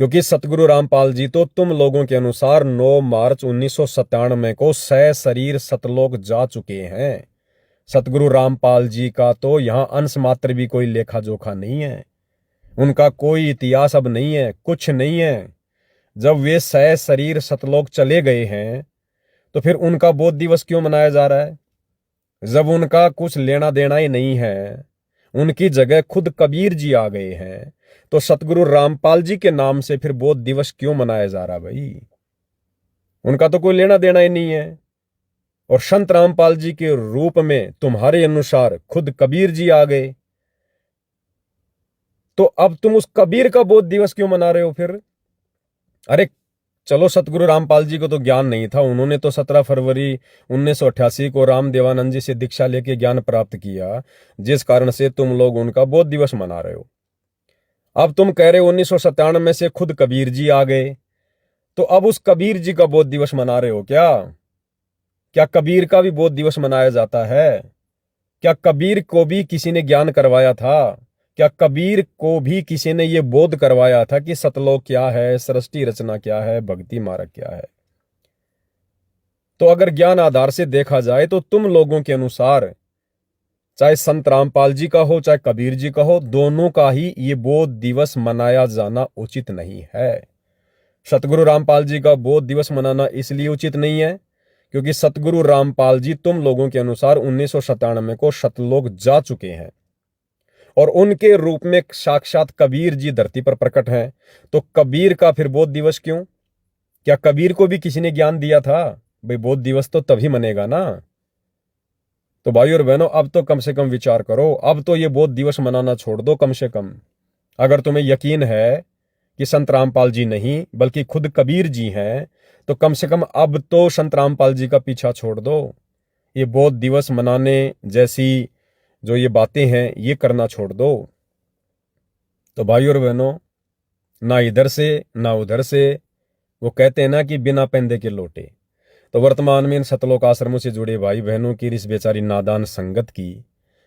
क्योंकि सतगुरु रामपाल जी तो तुम लोगों के अनुसार 9 मार्च 1997 को सशरीर सतलोक जा चुके हैं। सतगुरु रामपाल जी का तो यहां अंश मात्र भी कोई लेखा जोखा नहीं है, उनका कोई इतिहास अब नहीं है, कुछ नहीं है। जब वे सशरीर सतलोक चले गए हैं तो फिर उनका बोध दिवस क्यों मनाया जा रहा है? जब उनका कुछ लेना देना ही नहीं है, उनकी जगह खुद कबीर जी आ गए हैं, तो सतगुरु रामपाल जी के नाम से फिर बोध दिवस क्यों मनाया जा रहा भाई? उनका तो कोई लेना देना ही नहीं है। और संत रामपाल जी के रूप में तुम्हारे अनुसार खुद कबीर जी आ गए, तो अब तुम उस कबीर का बोध दिवस क्यों मना रहे हो फिर? अरे चलो, सतगुरु रामपाल जी को तो ज्ञान नहीं था, उन्होंने तो 17 फरवरी 1988 को राम देवानंद जी से दीक्षा लेके ज्ञान प्राप्त किया, जिस कारण से तुम लोग उनका बोध दिवस मना रहे हो। अब तुम कह रहे हो 1997 से खुद कबीर जी आ गए, तो अब उस कबीर जी का बोध दिवस मना रहे हो क्या? क्या कबीर का भी बोध दिवस मनाया जाता है? क्या कबीर को भी किसी ने ज्ञान करवाया था? क्या कबीर को भी किसी ने यह बोध करवाया था कि सतलोक क्या है, सृष्टि रचना क्या है, भक्ति मार्ग क्या है? तो अगर ज्ञान आधार से देखा जाए तो तुम लोगों के अनुसार चाहे संत रामपाल जी का हो, चाहे कबीर जी का हो, दोनों का ही ये बोध दिवस मनाया जाना उचित नहीं है। सतगुरु रामपाल जी का बोध दिवस मनाना इसलिए उचित नहीं है क्योंकि सतगुरु रामपाल जी तुम लोगों के अनुसार 1997 को सतलोक जा चुके हैं और उनके रूप में साक्षात कबीर जी धरती पर प्रकट हैं। तो कबीर का फिर बोध दिवस क्यों? क्या कबीर को भी किसी ने ज्ञान दिया था? भाई बोध दिवस तो तभी मनेगा ना। तो भाई और बहनों, अब तो कम से कम विचार करो, अब तो ये बोध दिवस मनाना छोड़ दो कम से कम। अगर तुम्हें यकीन है कि संत रामपाल जी नहीं बल्कि खुद कबीर जी हैं, तो कम से कम अब तो संत रामपाल जी का पीछा छोड़ दो। ये बोध दिवस मनाने जैसी जो ये बातें हैं ये करना छोड़ दो। तो भाई और बहनों, ना इधर से ना उधर से, वो कहते हैं ना कि बिना पैंदे के लोटे। तो वर्तमान में इन सतलोक आश्रमों से जुड़े भाई बहनों की इस बेचारी नादान संगत की,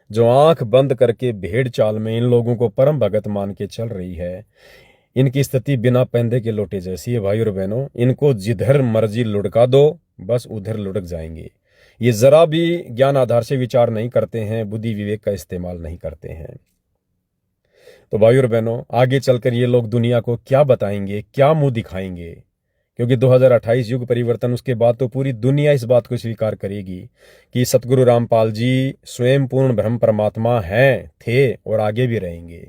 जो आंख बंद करके भेड़ चाल में इन लोगों को परम भगत मान के चल रही है, इनकी स्थिति बिना पैंदे के लोटे जैसी है। भाई और बहनों, इनको जिधर मर्जी लुढ़का दो, बस उधर लुढ़क जाएंगे। ये जरा भी ज्ञान आधार से विचार नहीं करते हैं, बुद्धि विवेक का इस्तेमाल नहीं करते हैं। तो भाई और बहनों, आगे चलकर ये लोग दुनिया को क्या बताएंगे, क्या मुंह दिखाएंगे, क्योंकि 2028 युग परिवर्तन उसके बाद तो पूरी दुनिया इस बात को स्वीकार करेगी कि सतगुरु रामपाल जी स्वयं पूर्ण ब्रह्म परमात्मा हैं, थे और आगे भी रहेंगे।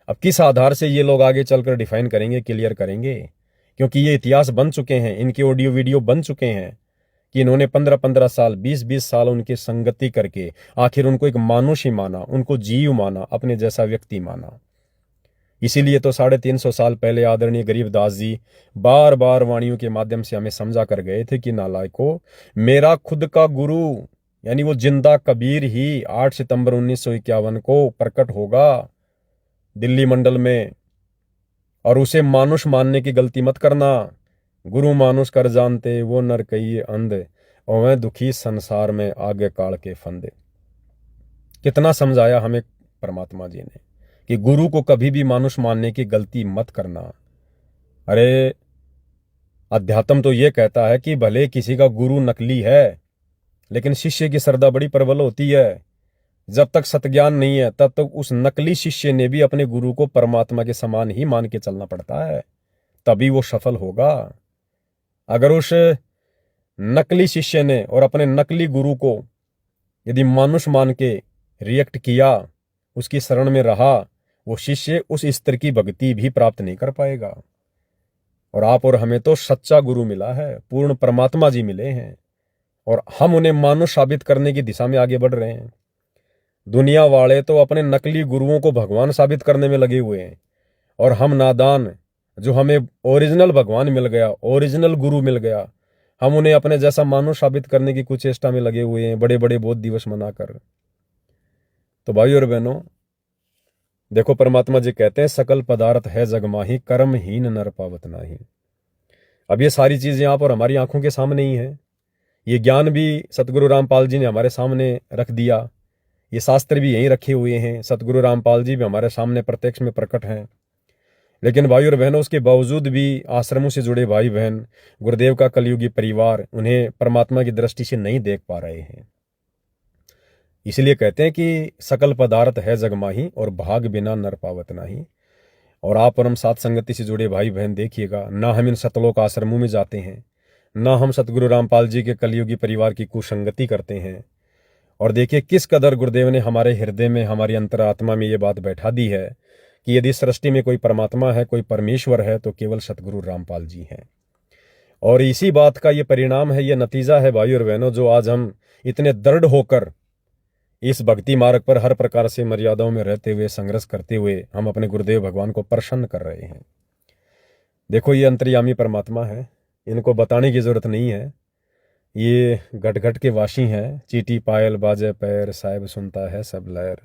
अब किस आधार से ये लोग आगे चलकर डिफाइन करेंगे, क्लियर करेंगे, क्योंकि ये इतिहास बन चुके हैं, इनके ऑडियो वीडियो बन चुके हैं कि इन्होंने 15-15 साल 20-20 साल उनके संगति करके आखिर उनको एक मानुष ही माना, उनको जीव माना, अपने जैसा व्यक्ति माना। इसीलिए तो 350 साल पहले आदरणीय गरीबदास जी बार बार वाणियों के माध्यम से हमें समझा कर गए थे कि नालायको, मेरा खुद का गुरु यानी वो जिंदा कबीर ही 8 सितंबर 1951 को प्रकट होगा दिल्ली मंडल में, और उसे मानुष मानने की गलती मत करना। गुरु मानुष कर जानते वो नर कहिए अंध, और वह दुखी संसार में आगे काल के फंदे। कितना समझाया हमें परमात्मा जी ने कि गुरु को कभी भी मानुष मानने की गलती मत करना। अरे अध्यात्म तो ये कहता है कि भले किसी का गुरु नकली है, लेकिन शिष्य की श्रद्धा बड़ी प्रबल होती है। जब तक सतज्ञान नहीं है तब तक उस नकली शिष्य ने भी अपने गुरु को परमात्मा के समान ही मान के चलना पड़ता है, तभी वो सफल होगा। अगर उस नकली शिष्य ने और अपने नकली गुरु को यदि मानुष मान के रिएक्ट किया, उसकी शरण में रहा, वो शिष्य उस स्तर की भक्ति भी प्राप्त नहीं कर पाएगा। और आप और हमें तो सच्चा गुरु मिला है, पूर्ण परमात्मा जी मिले हैं, और हम उन्हें मानुष साबित करने की दिशा में आगे बढ़ रहे हैं। दुनिया वाले तो अपने नकली गुरुओं को भगवान साबित करने में लगे हुए हैं, और हम नादान जो हमें ओरिजिनल भगवान मिल गया, ओरिजिनल गुरु मिल गया, हम उन्हें अपने जैसा मानुष साबित करने की कुछ चेष्टा में लगे हुए हैं, बड़े बड़े बोध दिवस मनाकर। तो भाई और बहनों, देखो परमात्मा जी कहते हैं सकल पदार्थ है जगमाही, कर्महीन नर पावत नाही। अब ये सारी चीजें यहाँ पर हमारी आंखों के सामने ही है। ये ज्ञान भी सतगुरु रामपाल जी ने हमारे सामने रख दिया, ये शास्त्र भी यहीं रखे हुए हैं, सतगुरु रामपाल जी भी हमारे सामने प्रत्यक्ष में प्रकट हैं। लेकिन भाई और बहनों, उसके बावजूद भी आश्रमों से जुड़े भाई बहन, गुरुदेव का कलयुगी परिवार उन्हें परमात्मा की दृष्टि से नहीं देख पा रहे हैं। इसलिए कहते हैं कि सकल पदार्थ है जगमाही और भाग बिना नर पावत नाही। और आप और हम साथ संगति से जुड़े भाई बहन देखिएगा, ना हम इन सतलोक आश्रमों में जाते हैं, ना हम सतगुरु रामपाल जी के कलयुगी परिवार की कुसंगति करते हैं। और देखिए किस कदर गुरुदेव ने हमारे हृदय में, हमारी अंतरात्मा में ये बात बैठा दी है कि यदि सृष्टि में कोई परमात्मा है, कोई परमेश्वर है, तो केवल सतगुरु रामपाल जी हैं। और इसी बात का ये परिणाम है, ये नतीजा है भाई और बहनों, जो आज हम इतने दृढ़ होकर इस भक्ति मार्ग पर हर प्रकार से मर्यादाओं में रहते हुए, संघर्ष करते हुए हम अपने गुरुदेव भगवान को प्रसन्न कर रहे हैं। देखो ये अंतर्यामी परमात्मा है, इनको बताने की जरूरत नहीं है। ये घट घट के वासी हैं, चीटी पायल बाजे पैर, साहिब सुनता है सब लहर।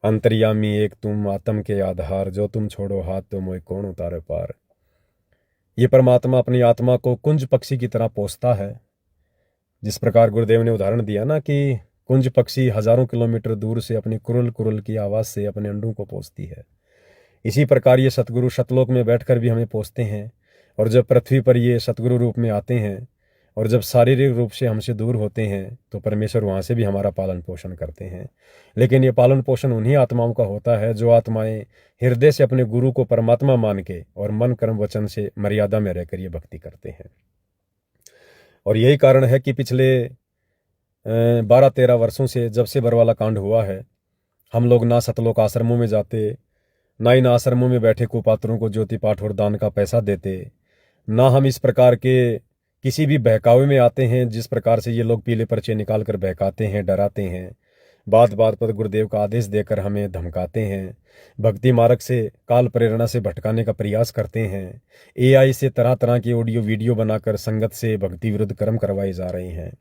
अंतर्यामी एक तुम, आत्म के आधार, जो तुम छोड़ो हाथ तो मोय कौन उतारे पार। ये परमात्मा अपनी आत्मा को कुंज पक्षी की तरह पोसता है। जिस प्रकार गुरुदेव ने उदाहरण दिया ना कि कुंज पक्षी हजारों किलोमीटर दूर से अपनी कुरुल कुरुल की आवाज से अपने अंडों को पोसती है, इसी प्रकार ये सतगुरु सतलोक में बैठकर भी हमें पोसते हैं। और जब पृथ्वी पर ये सतगुरु रूप में आते हैं और जब शारीरिक रूप से हमसे दूर होते हैं, तो परमेश्वर वहाँ से भी हमारा पालन पोषण करते हैं। लेकिन ये पालन पोषण उन्हीं आत्माओं का होता है जो आत्माएं हृदय से अपने गुरु को परमात्मा मान के और मन कर्म वचन से मर्यादा में रहकर ये भक्ति करते हैं। और यही कारण है कि पिछले 12-13 वर्षों से जब से बरवाला कांड हुआ है, हम लोग ना सतलोक आश्रमों में जाते, ना इन आश्रमों में बैठे कुपात्रों को ज्योति पाठ और दान का पैसा देते, ना हम इस प्रकार के किसी भी बहकावे में आते हैं जिस प्रकार से ये लोग पीले पर्चे निकाल कर बहकाते हैं, डराते हैं, बात बात पर गुरुदेव का आदेश देकर हमें धमकाते हैं, भक्ति मार्ग से काल प्रेरणा से भटकाने का प्रयास करते हैं, AI से तरह तरह की ऑडियो वीडियो बनाकर संगत से भक्ति विरुद्ध कर्म करवाए जा रहे हैं।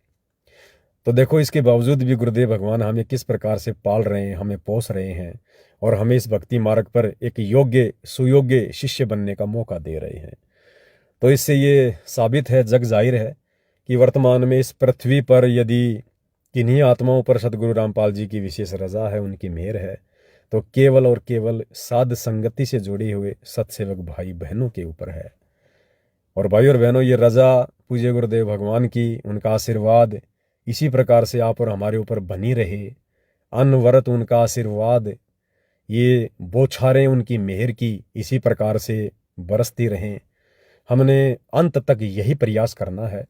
तो देखो इसके बावजूद भी गुरुदेव भगवान हमें किस प्रकार से पाल रहे हैं, हमें पोस रहे हैं और हमें इस भक्ति मार्ग पर एक योग्य सुयोग्य शिष्य बनने का मौका दे रहे हैं। तो इससे ये साबित है, जग जाहिर है कि वर्तमान में इस पृथ्वी पर यदि किन्हीं आत्माओं पर सतगुरु रामपाल जी की विशेष रजा है, उनकी मेहर है, तो केवल और केवल साध संगति से जुड़े हुए सत्सेवक भाई बहनों के ऊपर है। और भाई और बहनों, ये रजा पूज्य गुरुदेव भगवान की, उनका आशीर्वाद इसी प्रकार से आप और हमारे ऊपर बनी रहे। अनवरत उनका आशीर्वाद, ये बौछारें उनकी मेहर की इसी प्रकार से बरसती रहें। हमने अंत तक यही प्रयास करना है।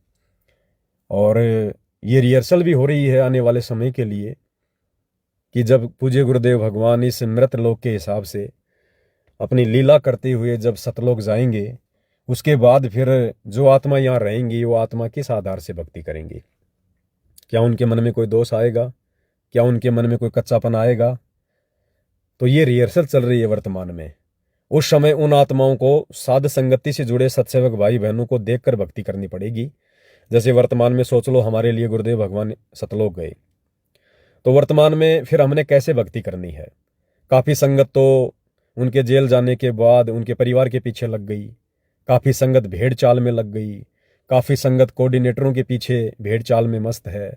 और ये रिहर्सल भी हो रही है आने वाले समय के लिए कि जब पूज्य गुरुदेव भगवान इस मृत लोक के हिसाब से अपनी लीला करते हुए जब सतलोक जाएंगे, उसके बाद फिर जो आत्मा यहाँ रहेंगी वो आत्मा किस आधार से भक्ति करेंगी? क्या उनके मन में कोई दोष आएगा? क्या उनके मन में कोई कच्चापन आएगा? तो ये रिहर्सल चल रही है वर्तमान में। उस समय उन आत्माओं को साध संगति से जुड़े सत्सेवक भाई बहनों को देखकर भक्ति करनी पड़ेगी। जैसे वर्तमान में सोच लो, हमारे लिए गुरुदेव भगवान सतलोक गए, तो वर्तमान में फिर हमने कैसे भक्ति करनी है? काफ़ी संगत तो उनके जेल जाने के बाद उनके परिवार के पीछे लग गई, काफ़ी संगत भेड़ चाल में लग गई, काफ़ी संगत कोऑर्डिनेटरों के पीछे भेड़ चाल में मस्त है।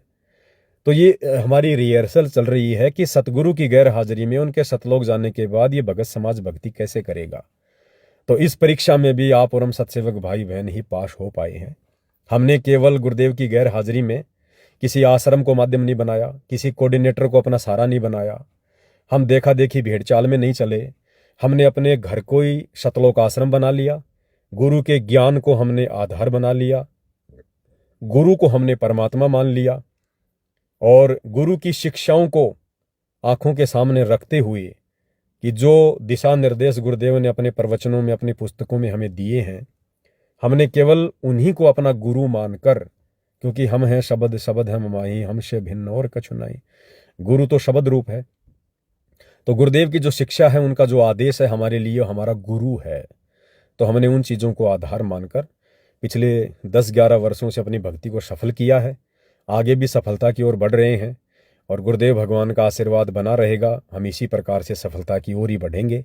तो ये हमारी रिहर्सल चल रही है कि सतगुरु की गैर हाजिरी में उनके सतलोक जाने के बाद ये भगत समाज भक्ति कैसे करेगा। तो इस परीक्षा में भी आप और हम सत्सेवक भाई बहन ही पास हो पाए हैं। हमने केवल गुरुदेव की गैर हाजिरी में किसी आश्रम को माध्यम नहीं बनाया, किसी कोऑर्डिनेटर को अपना सहारा नहीं बनाया, हम देखा देखी भेड़ चाल में नहीं चले। हमने अपने घर को ही सतलोक आश्रम बना लिया, गुरु के ज्ञान को हमने आधार बना लिया, गुरु को हमने परमात्मा मान लिया और गुरु की शिक्षाओं को आंखों के सामने रखते हुए कि जो दिशा निर्देश गुरुदेव ने अपने प्रवचनों में, अपनी पुस्तकों में हमें दिए हैं, हमने केवल उन्हीं को अपना गुरु मानकर, क्योंकि हम हैं शब्द, शब्द है माही, हमसे भिन्न और कछु नहीं। गुरु तो शब्द रूप है। तो गुरुदेव की जो शिक्षा है, उनका जो आदेश है, हमारे लिए हमारा गुरु है। तो हमने उन चीज़ों को आधार मानकर पिछले 10-11 वर्षों से अपनी भक्ति को सफल किया है। आगे भी सफलता की ओर बढ़ रहे हैं और गुरुदेव भगवान का आशीर्वाद बना रहेगा। हम इसी प्रकार से सफलता की ओर ही बढ़ेंगे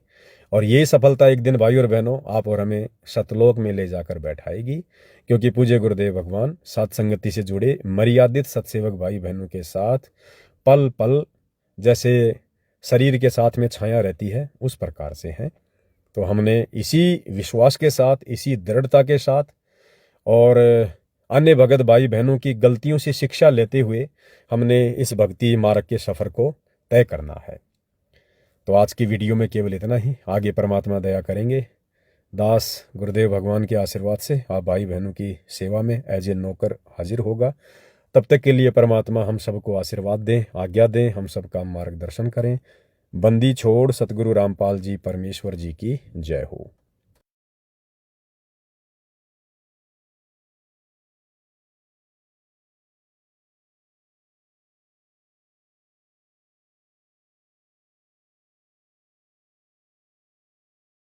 और ये सफलता एक दिन भाई और बहनों आप और हमें सतलोक में ले जाकर बैठाएगी, क्योंकि पूज्य गुरुदेव भगवान सात संगति से जुड़े मर्यादित सत्सेवक भाई बहनों के साथ पल पल जैसे शरीर के साथ में छाया रहती है, उस प्रकार से हैं। तो हमने इसी विश्वास के साथ, इसी दृढ़ता के साथ और अन्य भगत भाई बहनों की गलतियों से शिक्षा लेते हुए हमने इस भक्ति मार्ग के सफ़र को तय करना है। तो आज की वीडियो में केवल इतना ही। आगे परमात्मा दया करेंगे। दास गुरुदेव भगवान के आशीर्वाद से आप भाई बहनों की सेवा में एज ए नौकर हाजिर होगा। तब तक के लिए परमात्मा हम सबको आशीर्वाद दें, आज्ञा दें, हम सबका मार्गदर्शन करें। बंदी छोड़ सतगुरु रामपाल जी परमेश्वर जी की जय हो।